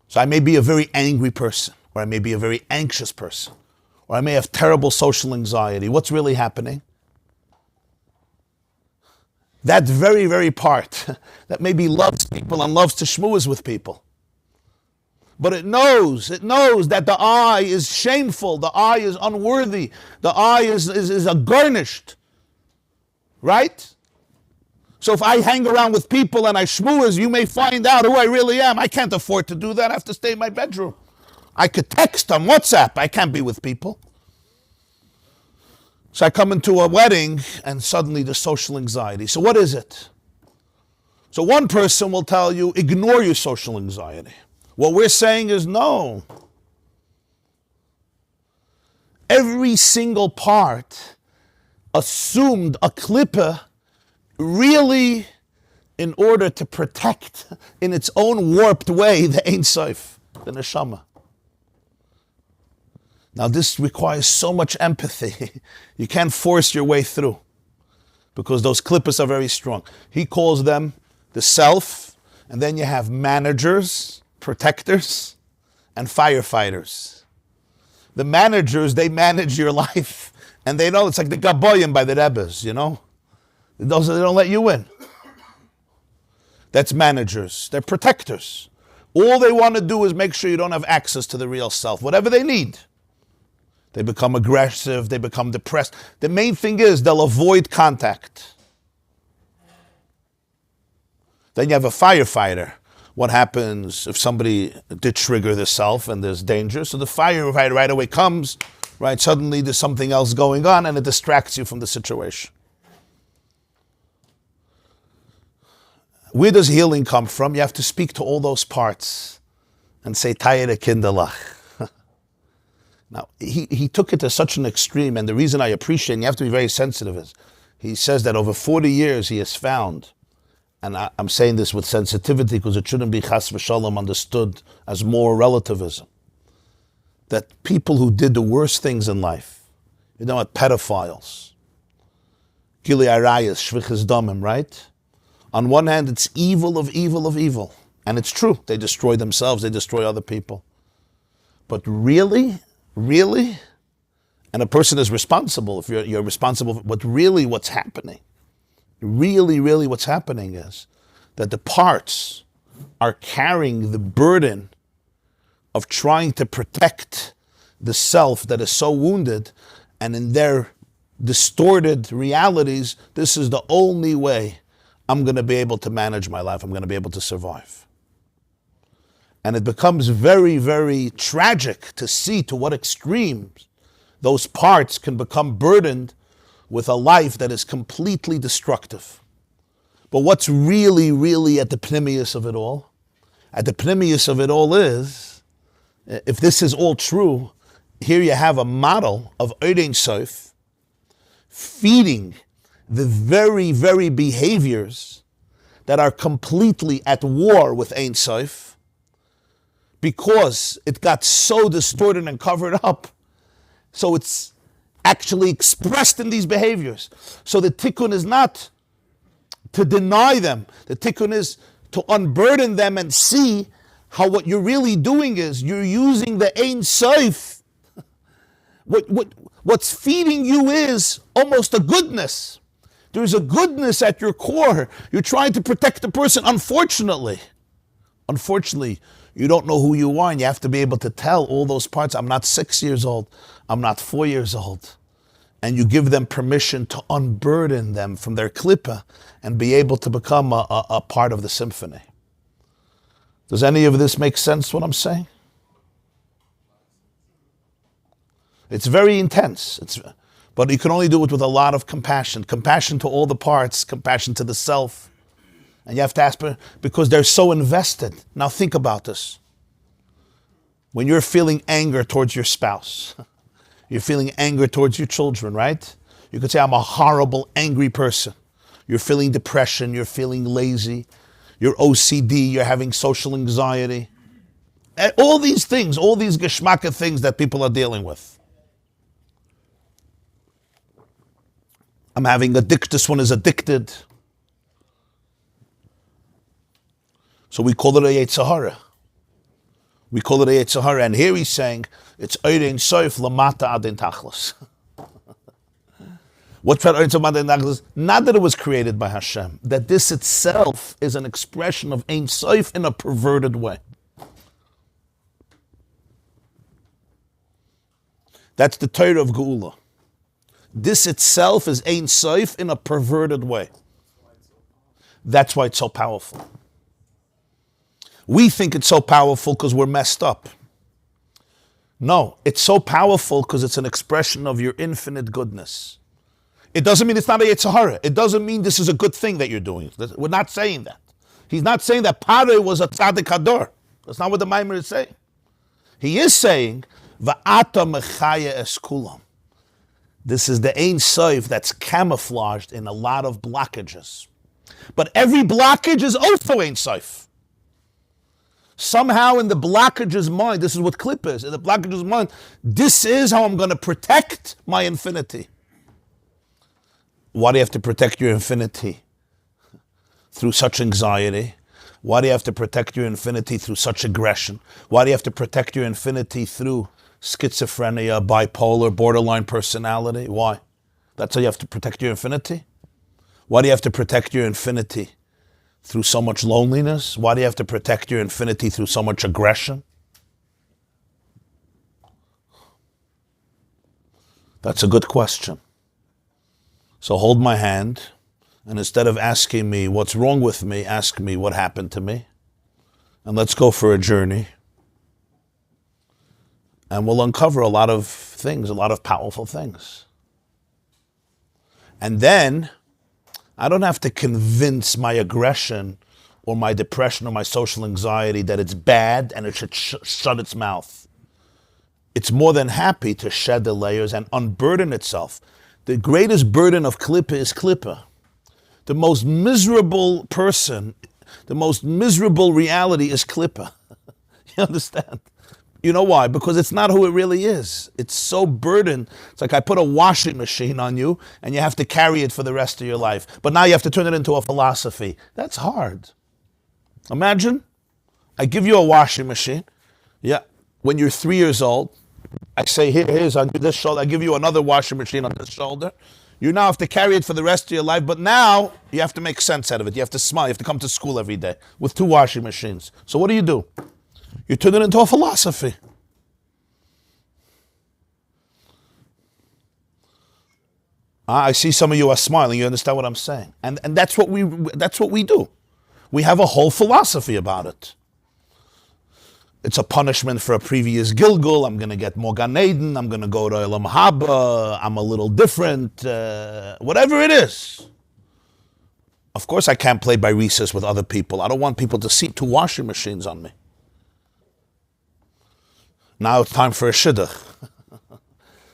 So I may be a very angry person, or I may be a very anxious person, or I may have terrible social anxiety. What's really happening? That very, very part that maybe loves people and loves to schmooze with people. But it knows that the eye is shameful, the eye is unworthy, the eye is garnished. Right? So if I hang around with people and I schmooze, you may find out who I really am. I can't afford to do that. I have to stay in my bedroom. I could text on WhatsApp. I can't be with people. So I come into a wedding and suddenly the social anxiety. So what is it? So one person will tell you, ignore your social anxiety. What we're saying is no. Every single part assumed a klippah really in order to protect in its own warped way the Ein Sof, the neshama. Now this requires so much empathy. You can't force your way through because those klippahs are very strong. He calls them the self, and then you have managers, protectors, and firefighters. The managers, they manage your life, and they know it's like the gaboyim by the Rebbes, you know? They don't let you in. That's managers. They're protectors. All they want to do is make sure you don't have access to the real self, whatever they need. They become aggressive, they become depressed. The main thing is they'll avoid contact. Then you have a firefighter. What happens if somebody did trigger the self and there's danger? So the firefighter right away comes, right? Suddenly there's something else going on and it distracts you from the situation. Where does healing come from? You have to speak to all those parts and say, Tayere Kinderlach. Now, he took it to such an extreme, and the reason I appreciate, and you have to be very sensitive, is he says that over 40 years he has found, and I'm saying this with sensitivity because it shouldn't be chas v'shalom understood as moral relativism, that people who did the worst things in life, you know what, pedophiles, gili arayas, shvichas damim, right? On one hand, it's evil of evil of evil, and it's true. They destroy themselves, they destroy other people. But really, and a person is responsible if you're responsible, but really what's happening, really what's happening is that the parts are carrying the burden of trying to protect the self that is so wounded, and in their distorted realities, this is the only way I'm going to be able to manage my life, I'm going to be able to survive. And it becomes very, very tragic to see to what extremes those parts can become burdened with a life that is completely destructive. But what's really at the pnimius of it all? At the pnimius of it all is, if this is all true, here you have a model of Ein Sof feeding the very, very behaviors that are completely at war with Ein Sof, because it got so distorted and covered up. So it's actually expressed in these behaviors. So the tikkun is not to deny them. The tikkun is to unburden them and see how what you're really doing is you're using the Ein Sof. What's feeding you is almost a goodness. There's a goodness at your core. You're trying to protect the person. Unfortunately, you don't know who you are, and you have to be able to tell all those parts. I'm not 6 years old. I'm not 4 years old. And you give them permission to unburden them from their klippah and be able to become a part of the symphony. Does any of this make sense, what I'm saying? It's very intense. But you can only do it with a lot of compassion. Compassion to all the parts, compassion to the self. And you have to ask, because they're so invested. Now think about this. When you're feeling anger towards your spouse, You're feeling anger towards your children, right? You could say, I'm a horrible, angry person. You're feeling depression, you're feeling lazy, you're OCD, you're having social anxiety. All these things, all these geschmacka things that people are dealing with. I'm having this one is addicted. So we call it a Yetzer Hara. We call it a Yetzer Hara, and here he's saying, it's Eirein Soif Lamata Adin Tachlis. What's that? Not that it was created by Hashem, that this itself is an expression of Ein Sof in a perverted way. That's the Torah of Geula. This itself is Ein Sof in a perverted way. That's why it's so powerful. We think it's so powerful because we're messed up. No, it's so powerful because it's an expression of your infinite goodness. It doesn't mean it's not a Yetzer Hara. It doesn't mean this is a good thing that you're doing. We're not saying that. He's not saying that Pare was a tzaddik hador. That's not what the Maamer is saying. He is saying, Va'ata mechaya es kulam. This is the Ein Sof that's camouflaged in a lot of blockages. But every blockage is also Ein Sof. Somehow in the blockage's mind, this is what Klippa is, in the blockage's mind, this is how I'm going to protect my infinity. Why do you have to protect your infinity through such anxiety? Why do you have to protect your infinity through such aggression? Why do you have to protect your infinity through schizophrenia, bipolar, borderline personality? Why? That's how you have to protect your infinity? Why do you have to protect your infinity through so much loneliness? Why do you have to protect your infinity through so much aggression? That's a good question. So hold my hand, and instead of asking me what's wrong with me, ask me what happened to me. And let's go for a journey. And we'll uncover a lot of things, a lot of powerful things. And then I don't have to convince my aggression or my depression or my social anxiety that it's bad and it should shut its mouth. It's more than happy to shed the layers and unburden itself. The greatest burden of Klippa is Klippa. The most miserable person, the most miserable reality is Klippa. You understand? You know why? Because it's not who it really is. It's so burdened. It's like I put a washing machine on you and you have to carry it for the rest of your life. But now you have to turn it into a philosophy. That's hard. Imagine, I give you a washing machine. Yeah, when you're 3 years old, I say, here's on this shoulder. I give you another washing machine on this shoulder. You now have to carry it for the rest of your life. But now you have to make sense out of it. You have to smile. You have to come to school every day with 2 washing machines. So what do? You turn it into a philosophy. I see some of you are smiling. You understand what I'm saying? And that's what we do. We have a whole philosophy about it. It's a punishment for a previous Gilgul. I'm going to get more Gan Eden. I'm going to go to Elam Haba. I'm a little different. Whatever it is. Of course I can't play by recess with other people. I don't want people to see 2 washing machines on me. Now it's time for a shidduch.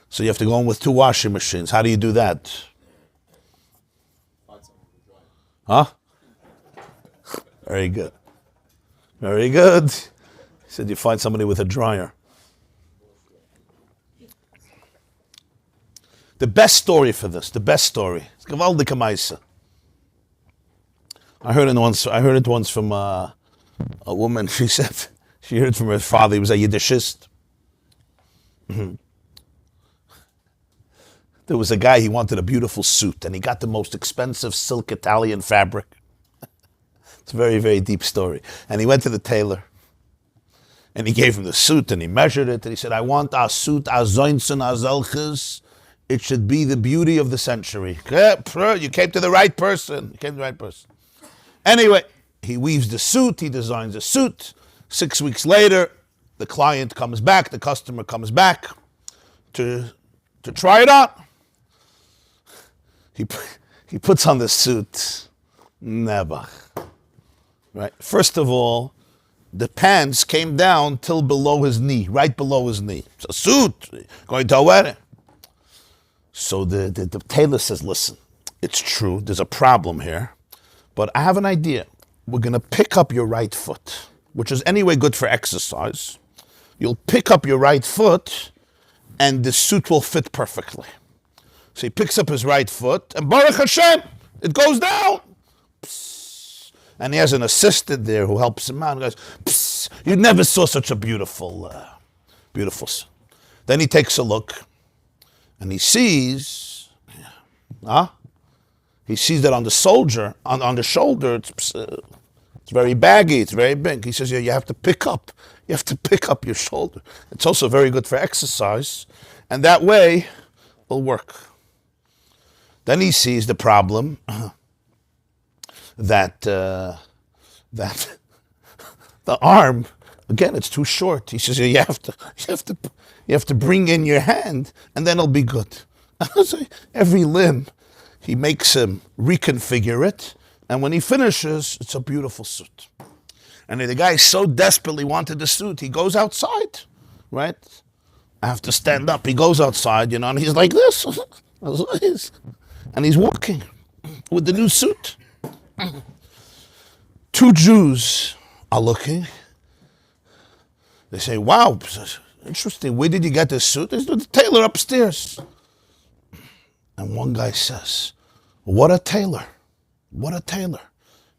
So you have to go in with 2 washing machines. How do you do that? Huh? Very good. Very good. He said you find somebody with a dryer. The best story for this, the best story. It's gewaldige Meise. I heard it once from a woman. She said she heard from her father. He was a Yiddishist. There was a guy, he wanted a beautiful suit, and he got the most expensive silk Italian fabric. It's a very, very deep story. And he went to the tailor, and he gave him the suit, and he measured it, and he said, I want our suit, our zoinsen, our zelches. It should be the beauty of the century. You came to the right person. You came to the right person. Anyway, he weaves the suit, he designs the suit. 6 weeks later, the client comes back, the customer comes back to try it on. He puts on the suit. Never. Right? First of all, the pants came down till below his knee, right below his knee. It's a suit, going to a wedding. So the tailor says, listen, it's true, there's a problem here, but I have an idea. We're going to pick up your right foot, which is anyway good for exercise. You'll pick up your right foot, and the suit will fit perfectly. So he picks up his right foot, and Baruch Hashem, it goes down. Psst. And he has an assistant there who helps him out. And goes, psst, you never saw such a beautiful suit. Then he takes a look, and he sees, he sees that on the soldier, on the shoulder, it's very baggy, it's very big. He says, yeah, you have to pick up your shoulder. It's also very good for exercise, and that way it'll work. Then he sees the problem that the arm, again, it's too short. He says, you have to bring in your hand, and then it'll be good. So every limb, he makes him reconfigure it, and when he finishes, it's a beautiful suit. And the guy so desperately wanted the suit, he goes outside, right? I have to stand up. He goes outside, and he's like this. And he's walking with the new suit. 2 Jews are looking. They say, wow, interesting. Where did you get this suit? It's the tailor upstairs. And one guy says, what a tailor. What a tailor.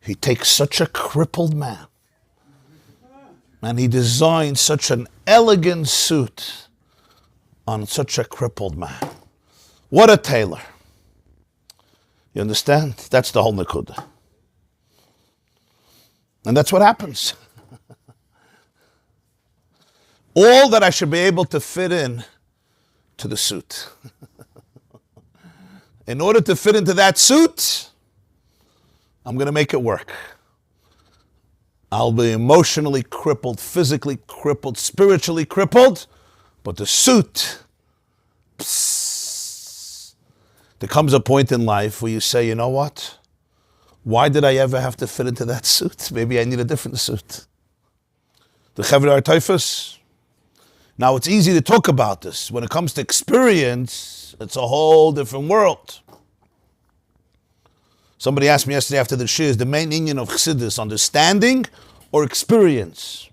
He takes such a crippled man and he designs such an elegant suit on such a crippled man. What a tailor. You understand? That's the whole Nakuda. And that's what happens. All that I should be able to fit in to the suit. In order to fit into that suit, I'm going to make it work. I'll be emotionally crippled, physically crippled, spiritually crippled, but the suit, there comes a point in life where you say, you know what? Why did I ever have to fit into that suit? Maybe I need a different suit. The Chaver Artaifus. Now, it's easy to talk about this. When it comes to experience, it's a whole different world. Somebody asked me yesterday after the shir, is the main union of Chassidus understanding or experience?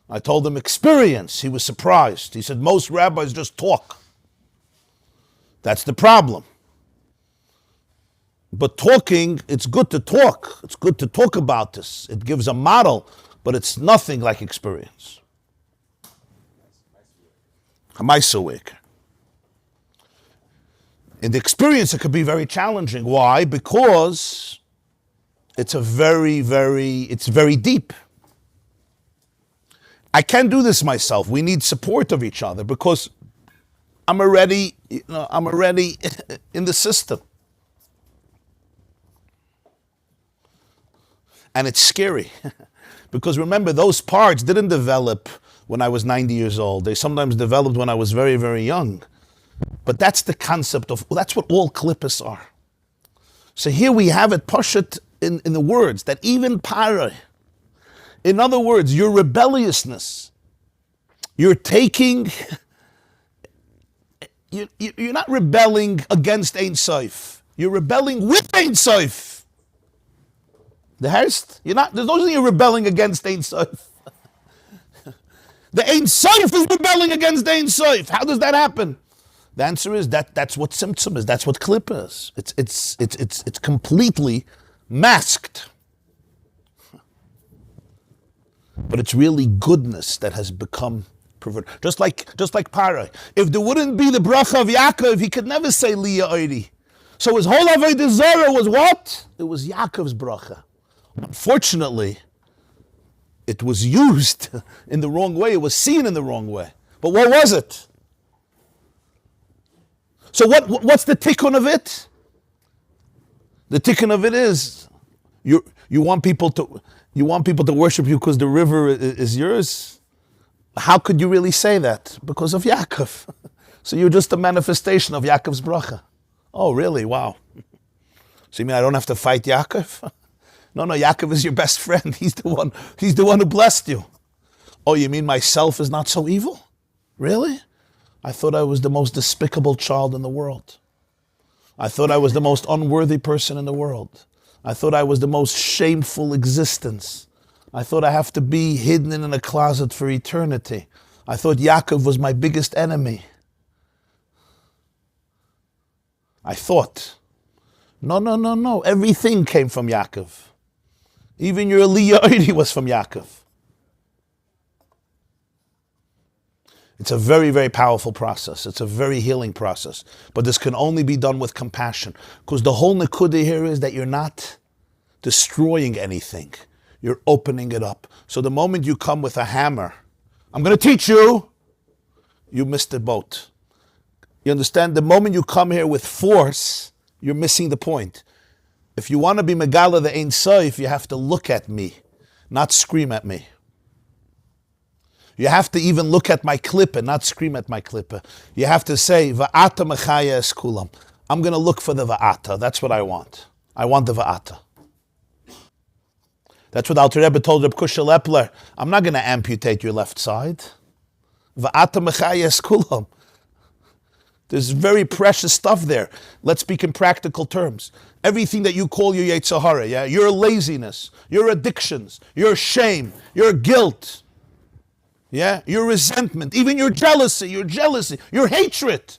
I told him experience. He was surprised. He said, most rabbis just talk. That's the problem. But talking, it's good to talk. It's good to talk about this. It gives a model, but it's nothing like experience. In the experience, it could be very challenging. Why? Because it's it's very deep. I can't do this myself. We need support of each other because I'm already in the system. And it's scary. Because remember, those parts didn't develop when I was 90 years old. They sometimes developed when I was very, very young. But that's the concept of, that's what all klippas are. So here we have it pashut in the words that even para, in other words, your rebelliousness, you're taking, you're not rebelling against Ein Sof. You're rebelling with Ein Sof. The Herst, there's no reason you're rebelling against Ein Sof. The Ein Sof is rebelling against Ein Sof. How does that happen? The answer is that's what symptom is. That's what clip is. It's completely masked. But it's really goodness that has become perverted. Just like Parai. If there wouldn't be the bracha of Yaakov, he could never say Liya Oiri. So his whole Avodah Zarah was what? It was Yaakov's bracha. Unfortunately, it was used in the wrong way. It was seen in the wrong way. But what was it? So what's the tikkun of it? The tikkun of it is you want people to worship you because the river is yours. How could you really say that? Because of Yaakov. So you're just a manifestation of Yaakov's bracha. Oh, really? Wow. So you mean I don't have to fight Yaakov? No, Yaakov is your best friend. He's the one who blessed you. Oh, you mean myself is not so evil? Really? I thought I was the most despicable child in the world. I thought I was the most unworthy person in the world. I thought I was the most shameful existence. I thought I have to be hidden in a closet for eternity. I thought Yaakov was my biggest enemy. I thought. No. Everything came from Yaakov. Even your Aliyah was from Yaakov. It's a very, very powerful process. It's a very healing process. But this can only be done with compassion. Because the whole nekuda here is that you're not destroying anything. You're opening it up. So the moment you come with a hammer, I'm going to teach you, you missed the boat. You understand? The moment you come here with force, you're missing the point. If you want to be Megala the Ein Sof, you have to look at me, not scream at me. You have to even look at my klippa, not scream at my klippa. You have to say, Va'ata mechaya es kulam. I'm going to look for the Va'ata. That's what I want. I want the Va'ata. That's what Alter Rebbe told Reb Kusha Lepler. I'm not going to amputate your left side. Va'ata mechaya es kulam. There's very precious stuff there. Let's speak in practical terms. Everything that you call your Yetzer Hara, yeah? Your laziness, your addictions, your shame, your guilt, yeah, your resentment, even your jealousy, your hatred,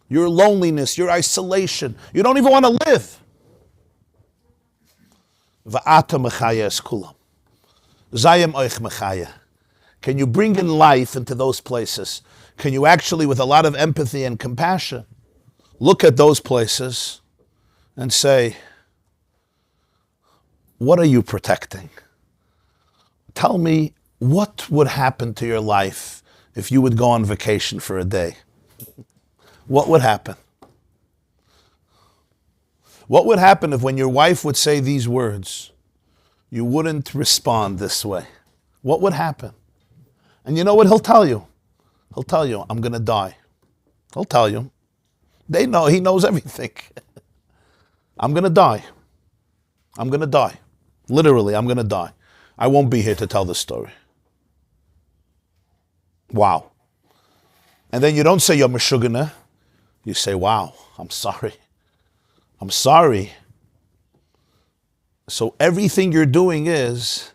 your loneliness, your isolation. You don't even want to live. Va'ata mechaya es kulam. Zayim oich mechaya. Can you bring in life into those places? Can you actually, with a lot of empathy and compassion, look at those places and say, what are you protecting? Tell me, what would happen to your life if you would go on vacation for a day? What would happen? What would happen if when your wife would say these words, you wouldn't respond this way? What would happen? And you know what he'll tell you? He'll tell you, I'm going to die. He'll tell you. They know, he knows everything. I'm going to die. I'm going to die. Literally, I'm going to die. I won't be here to tell this story. Wow. And then you don't say you're Meshugana. You say, wow, I'm sorry. I'm sorry. So everything you're doing is,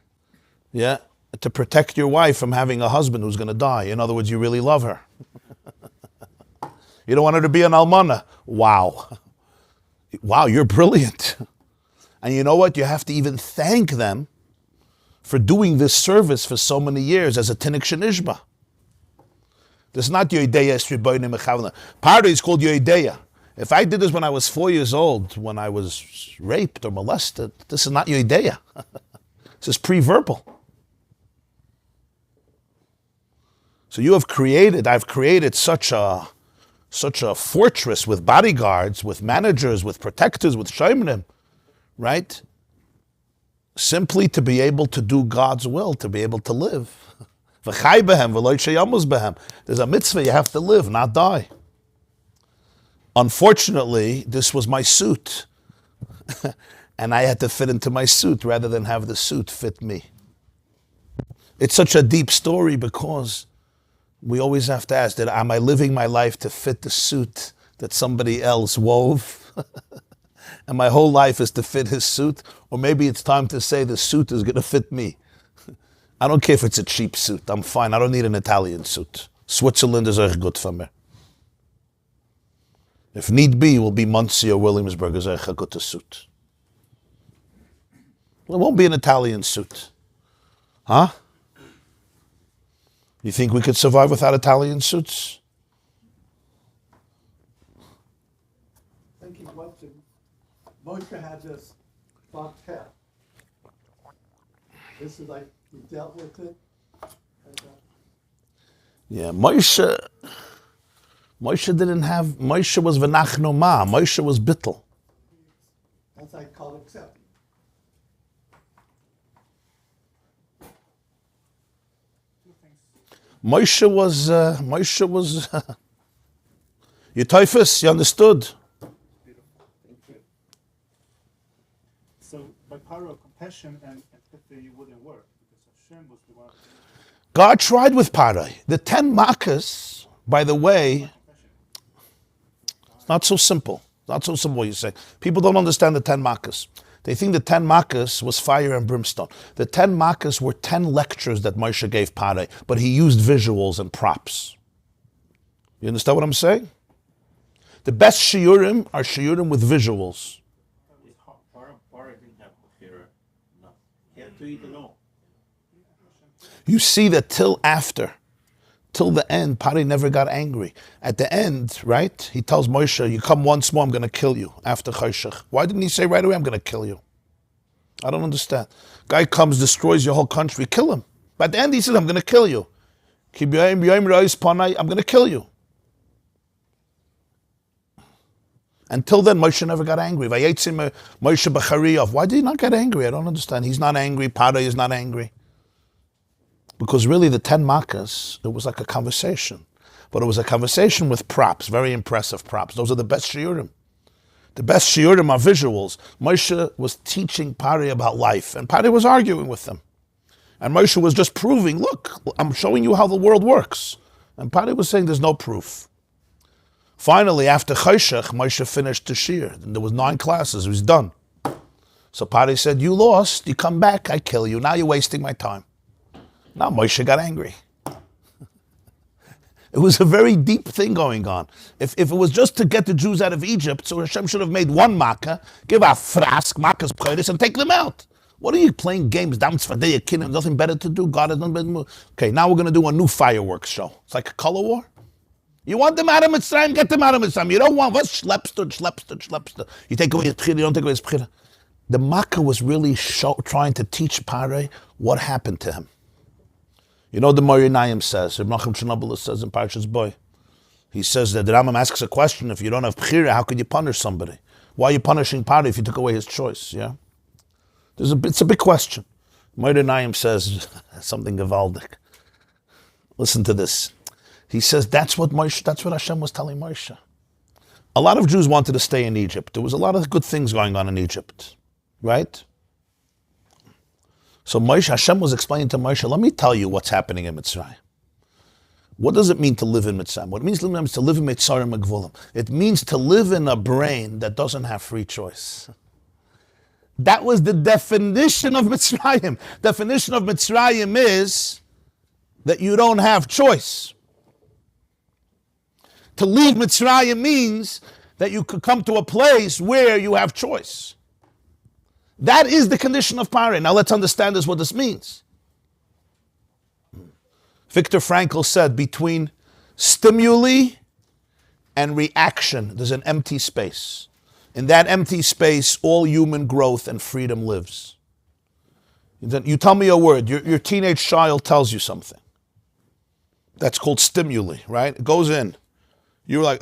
yeah, to protect your wife from having a husband who's going to die. In other words, you really love her. You don't want her to be an almana. Wow. Wow, you're brilliant. And you know what? You have to even thank them for doing this service for so many years as a Tinnik Shenishba. This is not your ideya. Part is called your ideya. If I did this when I was 4 years old, when I was raped or molested, this is not your ideya. This is pre-verbal. So I've created such a fortress with bodyguards, with managers, with protectors, with shaymanim, right? Simply to be able to do God's will, to be able to live. There's a mitzvah, you have to live, not die. Unfortunately, this was my suit. And I had to fit into my suit rather than have the suit fit me. It's such a deep story because we always have to ask, am I living my life to fit the suit that somebody else wove? And my whole life is to fit his suit? Or maybe it's time to say the suit is going to fit me. I don't care if it's a cheap suit. I'm fine. I don't need an Italian suit. Switzerland is echt good for me. If need be, it will be Muncie or Williamsburg is echt a good suit. It won't be an Italian suit. Huh? You think we could survive without Italian suits? Thinking question. Moshe had this box hat. This is like he dealt with it. Yeah, Moshe didn't have, Moshe was v'nachnu ma, Moshe was bittul. That's like called accepting. Moshe was, you typhus, you understood? So by power of compassion and empathy wouldn't work because Hashem was the one. God tried with Parai. The 10 makas, by the way, Not so simple. Not so simple, you say. People don't understand the 10 Makkos. They think the 10 Makkos was fire and brimstone. The 10 Makkos were 10 lectures that Moshe gave Pare, but he used visuals and props. You understand what I'm saying? The best shiurim are shiurim with visuals. You see that till the end, Pari never got angry. At the end, right, he tells Moshe, you come once more, I'm going to kill you after Chayshach. Why didn't he say right away, I'm going to kill you? I don't understand. Guy comes, destroys your whole country, kill him. But at the end, he says, I'm going to kill you. I'm going to kill you. Until then, Moshe never got angry. Why did he not get angry? I don't understand. He's not angry. Pari is not angry. Because really, the 10 Makkos, it was like a conversation. But it was a conversation with props, very impressive props. Those are the best shiurim. The best shiurim are visuals. Moshe was teaching Pari about life, and Pari was arguing with them. And Moshe was just proving, look, I'm showing you how the world works. And Pari was saying there's no proof. Finally, after Chayshach, Moshe finished the shir. There was 9 classes, it was done. So Pari said, you lost, you come back, I kill you. Now you're wasting my time. Now Moshe got angry. It was a very deep thing going on. If it was just to get the Jews out of Egypt, so Hashem should have made one makkah, give a frask, makkah's preiris, and take them out. What are you playing games? Nothing better to do. God has nothing. Okay, now we're going to do a new fireworks show. It's like a color war. You want them out of Mitzrayim, get them out of Mitzrayim. You don't want what? Schlepster. You take away his pchira, you don't take away his pchira. The makkah was really trying to teach Pare what happened to him. You know the Mori Naim says, Reb Nachum Chernobyl says in Parshas Boy, he says that the Rambam asks a question, if you don't have Bechira, how could you punish somebody? Why are you punishing Pari if you took away his choice? Yeah, it's a big question. Mori Naim says something gewaldig. Listen to this. He says that's what Hashem was telling Moshe. A lot of Jews wanted to stay in Egypt. There was a lot of good things going on in Egypt, right? So Hashem was explaining to Moshe, let me tell you what's happening in Mitzrayim. What does it mean to live in Mitzrayim? What it means to live in Mitzrayim Megvulim. It means to live in a brain that doesn't have free choice. That was the definition of Mitzrayim. Definition of Mitzrayim is that you don't have choice. To leave Mitzrayim means that you could come to a place where you have choice. That is the condition of Pari. Now let's understand what this means. Viktor Frankl said between stimuli and reaction, there's an empty space. In that empty space, all human growth and freedom lives. You tell me a word, your teenage child tells you something. That's called stimuli, right? It goes in. You're like,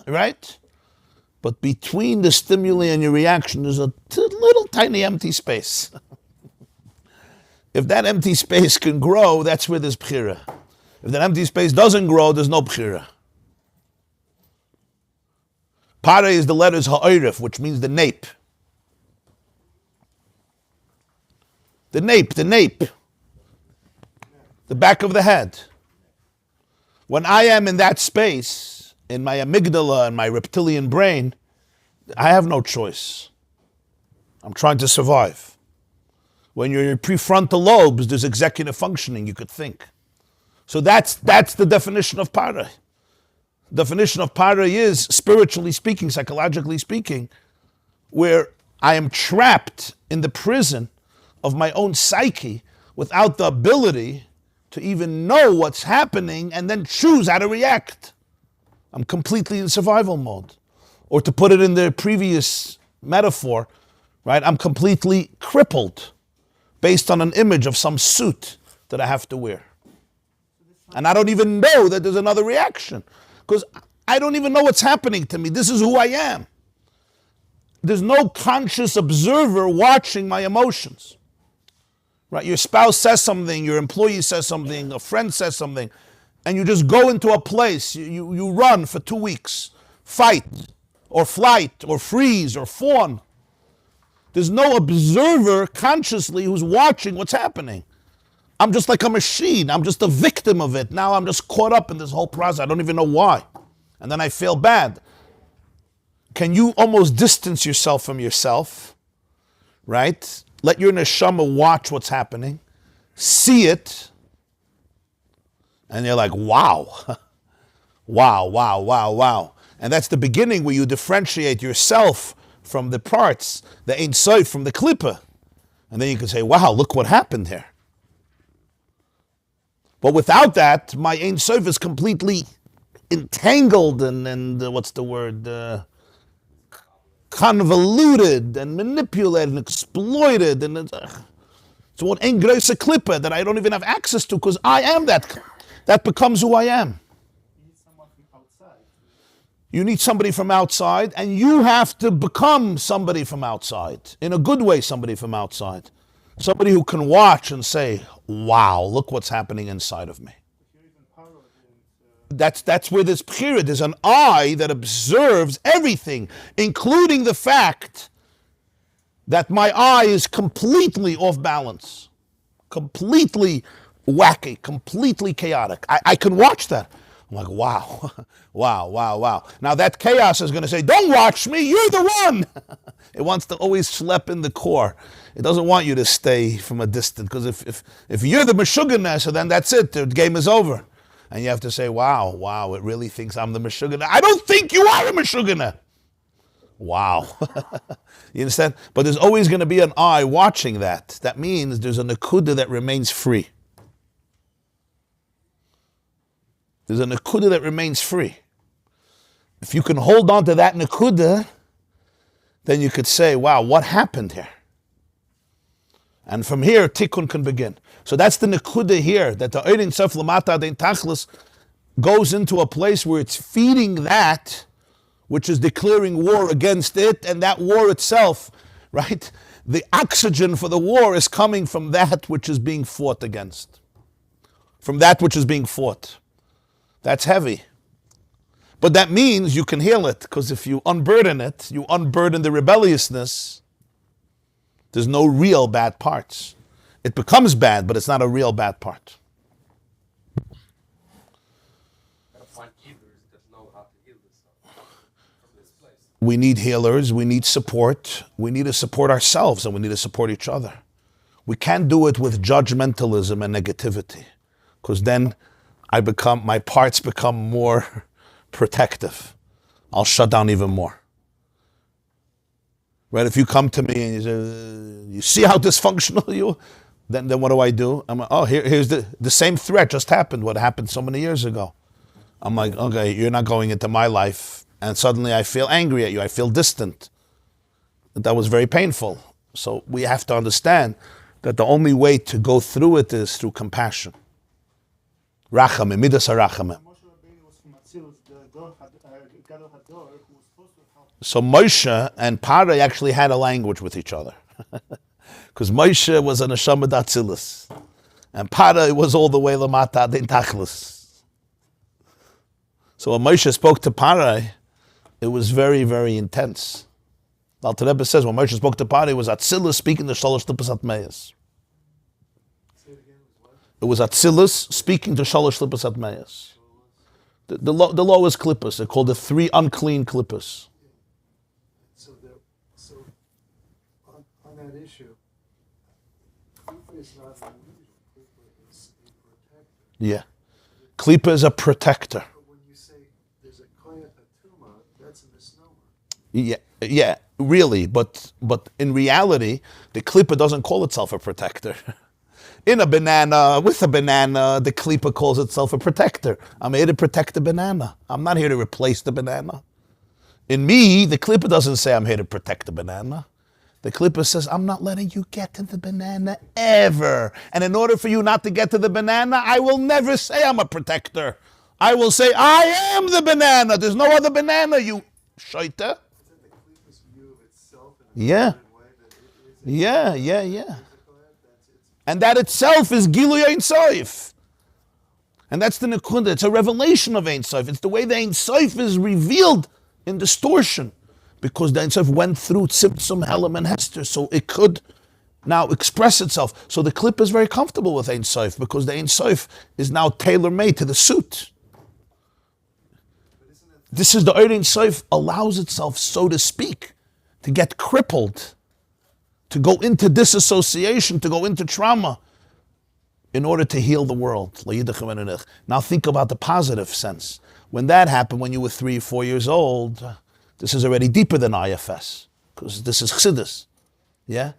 right? But between the stimuli and your reaction, there's a little tiny empty space. If that empty space can grow, that's where there's bchira. If that empty space doesn't grow, there's no bchira. Pare is the letters ha'orif, which means the nape. The nape. The back of the head. When I am in that space, in my amygdala and my reptilian brain, I have no choice. I'm trying to survive. When you're in your prefrontal lobes, there's executive functioning, you could think. So that's the definition of Pare. Definition of Pare is, spiritually speaking, psychologically speaking, where I am trapped in the prison of my own psyche without the ability to even know what's happening and then choose how to react. I'm completely in survival mode. Or to put it in the previous metaphor, right? I'm completely crippled based on an image of some suit that I have to wear. And I don't even know that there's another reaction because I don't even know what's happening to me. This is who I am. There's no conscious observer watching my emotions. Right? Your spouse says something, your employee says something, a friend says something, and you just go into a place, you run for 2 weeks, fight, or flight, or freeze, or fawn. There's no observer consciously who's watching what's happening. I'm just like a machine. I'm just a victim of it. Now I'm just caught up in this whole process. I don't even know why. And then I feel bad. Can you almost distance yourself from yourself, right? Let your neshama watch what's happening, see it, and you're like, wow, wow, wow, wow, wow. And that's the beginning where you differentiate yourself from the parts, the Ein Sof from the Klippa. And then you can say, wow, look what happened here. But without that, my Ein Sof is completely entangled and what's the word? Convoluted and manipulated and exploited. And so what Ein Große Klippa that I don't even have access to because I am that. That becomes who I am. You need someone from outside. You need somebody from outside, and you have to become somebody from outside. In a good way, somebody from outside. Somebody who can watch and say, wow, look what's happening inside of me. That's where this period is an eye that observes everything, including the fact that my eye is completely off balance, completely wacky, completely chaotic. I can watch that. I'm like, wow, wow, wow, wow. Now that chaos is going to say, don't watch me, you're the one. It wants to always schlep in the core. It doesn't want you to stay from a distance, because if you're the Meshuggah, so then that's it, the game is over. And you have to say, wow, it really thinks I'm the Meshuggah. I don't think you are a Meshuggah. Wow. You understand? But there's always going to be an eye watching that. That means there's a Nakuda that remains free. There's a Nakuda that remains free. If you can hold on to that Nakuda, then you could say, wow, what happened here? And from here, Tikkun can begin. So that's the Nakuda here, that the Ein Sof Lamata Dein Tachlis goes into a place where it's feeding that which is declaring war against it, and that war itself, right? The oxygen for the war is coming from that which is being fought against. From that which is being fought. That's heavy. But that means you can heal it, because if you unburden it, you unburden the rebelliousness, there's no real bad parts. It becomes bad, but it's not a real bad part. We need healers, we need support, we need to support ourselves, and we need to support each other. We can't do it with judgmentalism and negativity, because then my parts become more protective. I'll shut down even more. Right? If you come to me and you say, you see how dysfunctional you are? Then what do? I'm like, oh, here's the same threat just happened, what happened so many years ago. I'm like, okay, you're not going into my life, and suddenly I feel angry at you, I feel distant. That was very painful. So we have to understand that the only way to go through it is through compassion. Rachamim, midas harachamim. So Moshe and Parai actually had a language with each other. Because Moshe was an neshama d'Atzilus, and Parai was all the way lamata dein tachlis. So when Moshe spoke to Parai, it was very, very intense. The Alter Rebbe says when Moshe spoke to Parai, it was Atzilus speaking to Shalosh Lippos Atmeyas. It was Atzilus speaking to Shalosh Lippos Atmeyas. The lowest klippas. They're called the 3 unclean klippas. So on that issue, Klippa is not an individual. Klippa is a protector. Yeah. Klippa is a protector. But when you say there's a koyach hatuma, that's a misnomer. Yeah, really. But in reality, the klippa doesn't call itself a protector. With a banana, the klippa calls itself a protector. I'm here to protect the banana. I'm not here to replace the banana. In me, the klippa doesn't say I'm here to protect the banana. The klippa says, I'm not letting you get to the banana ever. And in order for you not to get to the banana, I will never say I'm a protector. I will say, I am the banana. There's no other banana, you shaita. It's in the klippa's view of itself in a Yeah. way that it is. Yeah. And that itself is Gilui Ein Sof. And that's the Nekuda. It's a revelation of Ein Sof. It's the way the Ein Sof is revealed in distortion. Because the Ein Sof went through Tzimtzum, Helam, and Hester. So it could now express itself. So the clip is very comfortable with Ein Sof because the Ein Sof is now tailor-made to the suit. This is the Ein Sof allows itself, so to speak, to get crippled, to go into disassociation, to go into trauma, in order to heal the world. Now think about the positive sense. When that happened, when you were 3 or 4 years old, this is already deeper than IFS, because this is Chassidus. Yeah?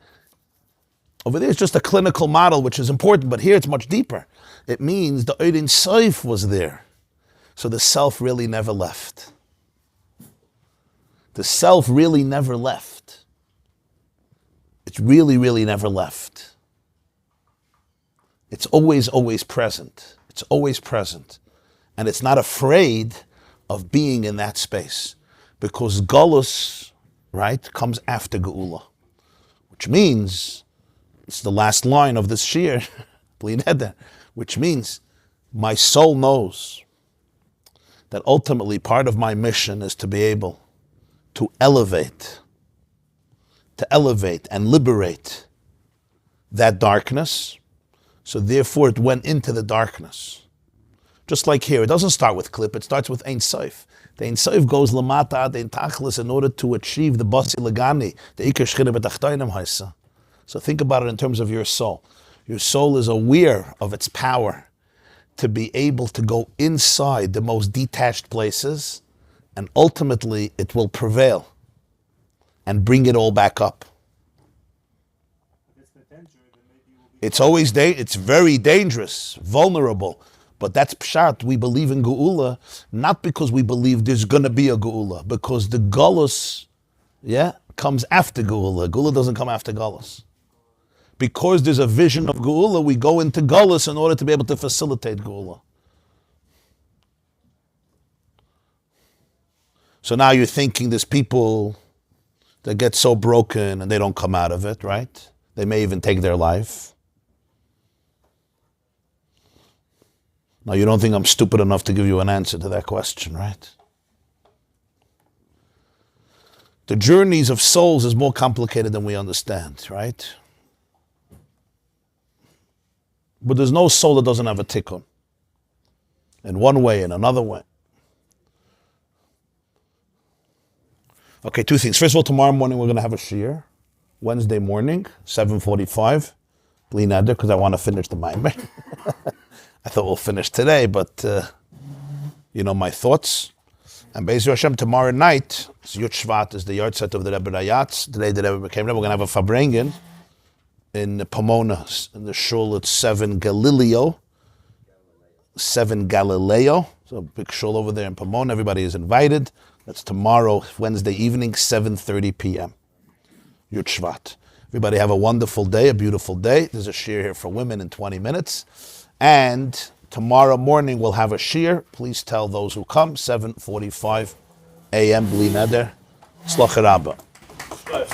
Over there it's just a clinical model, which is important, but here it's much deeper. It means the Ein Sof was there. So the self really never left. The self really never left. It's really, really never left. It's always, always present. It's always present. And it's not afraid of being in that space. Because Golus, right, comes after Geula. Which means, it's the last line of this shir, which means, my soul knows that ultimately part of my mission is to be able to elevate and liberate that darkness. So therefore it went into the darkness. Just like here, it doesn't start with klip, it starts with Ein Sof. The Ein Sof goes lamata ad ein tachlis in order to achieve the Basi L'Gani, the Iker Shchina B'Tachtonim Haisa. So think about it in terms of your soul. Your soul is aware of its power to be able to go inside the most detached places, and ultimately it will prevail and bring it all back up. It's always it's very dangerous, vulnerable, but that's pshat. We believe in Geula, not because we believe there's going to be a Geula, because the Golus, comes after Geula. Geula doesn't come after Golus. Because there's a vision of Geula, we go into Golus in order to be able to facilitate Geula. So now you're thinking there's people that get so broken and they don't come out of it, right? They may even take their life. Now you don't think I'm stupid enough to give you an answer to that question, right? The journeys of souls is more complicated than we understand, right? But there's no soul that doesn't have a tikkun. In one way, in another way. Okay, 2 things. First of all, tomorrow morning we're going to have a shir. Wednesday morning, 7:45. Bli neder, because I want to finish the Maamer. I thought we'll finish today, but my thoughts. And Beis Hashem, tomorrow night, Shevat is the yard set of the Rebbe Rayatz. Today the Rebbe became Rebbe. We're going to have a Fabrengen in Pomona, in the shul at 7 Galileo. 7 Galileo. So a big shul over there in Pomona. Everybody is invited. That's tomorrow, Wednesday evening, 7:30 p.m. Yud Shvat. Everybody have a wonderful day, a beautiful day. There's a shir here for women in 20 minutes. And tomorrow morning we'll have a shir. Please tell those who come, 7:45 a.m. Bli neder. Tzlach Rabba.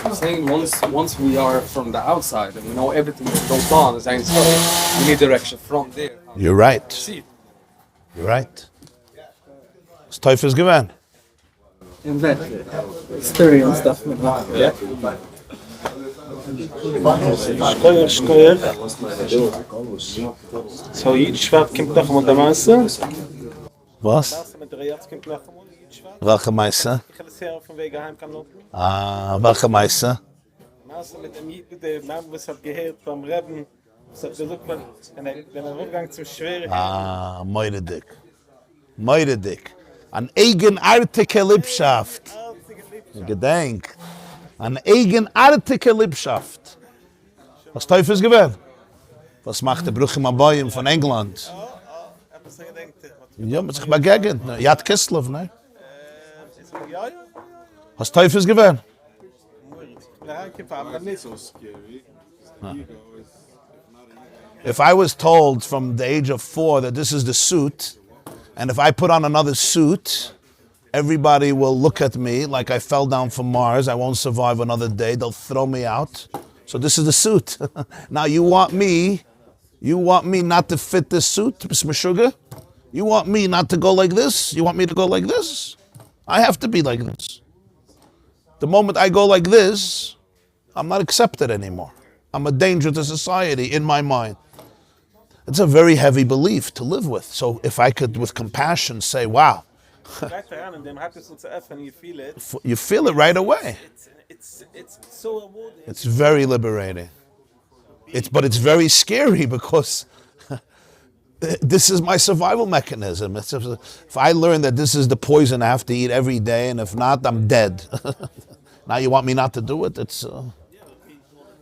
I'm saying once we are from the outside and we know everything that goes on, as Ein Sof, we need direction from there. You're right. See. You're right. It's Teufels gewähnt. In that experience stuff. Yeah. So each Shevat kommt noch einmal der Masse. Was? Welche Meise? Ich habe es hier auf dem Weg heim kann laufen. Welche Meise? Masse mit dem Jid, der Maamer, was hat gehört vom Rebbe. Was hat gesagt, wenn Rückgang zum Schweren. Meide dick. An eigenartige Liebschaft. Gedenk. An eigenartige Liebschaft. Was Teufels gewählt? Was macht der Bruch im Abayim von England? Ja, mit sich begegnet. Yad Kislev, ne? Was Teufels gewählt? If I was told from the age of 4 that this is the suit, and if I put on another suit, everybody will look at me like I fell down from Mars. I won't survive another day. They'll throw me out. So this is the suit. Now you want me not to fit this suit, Sugar? You want me not to go like this? You want me to go like this? I have to be like this. The moment I go like this, I'm not accepted anymore. I'm a danger to society in my mind. It's a very heavy belief to live with. So if I could, with compassion, say, wow, you feel it right away. It's so rewarding. It's very liberating. But it's very scary because this is my survival mechanism. If I learn that this is the poison I have to eat every day, and if not, I'm dead. Now you want me not to do it?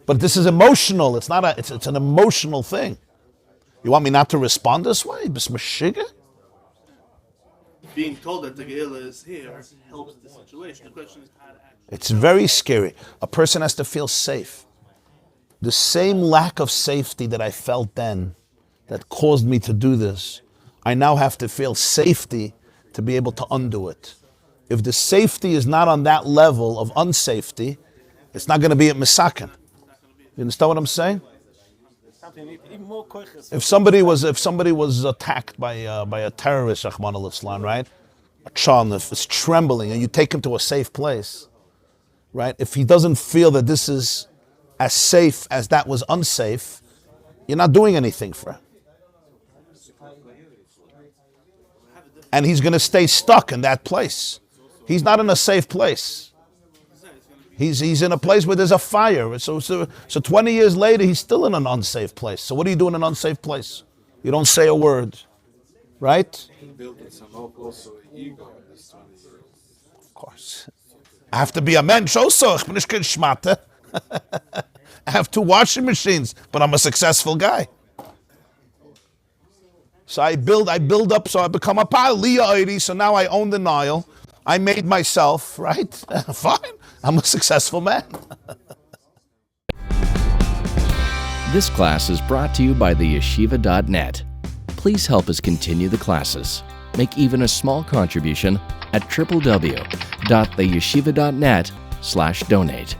But this is emotional. It's not it's an emotional thing. You want me not to respond this way? Being told that the Geila is here helps the situation. The question is how to act. It's very scary. A person has to feel safe. The same lack of safety that I felt then that caused me to do this, I now have to feel safety to be able to undo it. If the safety is not on that level of unsafety, it's not going to be at Misakin. You understand what I'm saying? If somebody was attacked by a terrorist, Rahman al-Islam, right? A child is trembling, and you take him to a safe place, right? If he doesn't feel that this is as safe as that was unsafe, you're not doing anything for him. And he's going to stay stuck in that place. He's not in a safe place. He's in a place where there's a fire. So 20 years later, he's still in an unsafe place. So what do you do in an unsafe place? You don't say a word, right? Of course. I have to be a mensch also. Ich bin nicht kein Schmatte. I have 2 washing machines, but I'm a successful guy. So I build up, so I become a Pa'aliyah, so now I own the Nile. I made myself, right? Fine. I'm a successful man. This class is brought to you by the yeshiva.net. Please help us continue the classes. Make even a small contribution at www.theyeshiva.net/donate.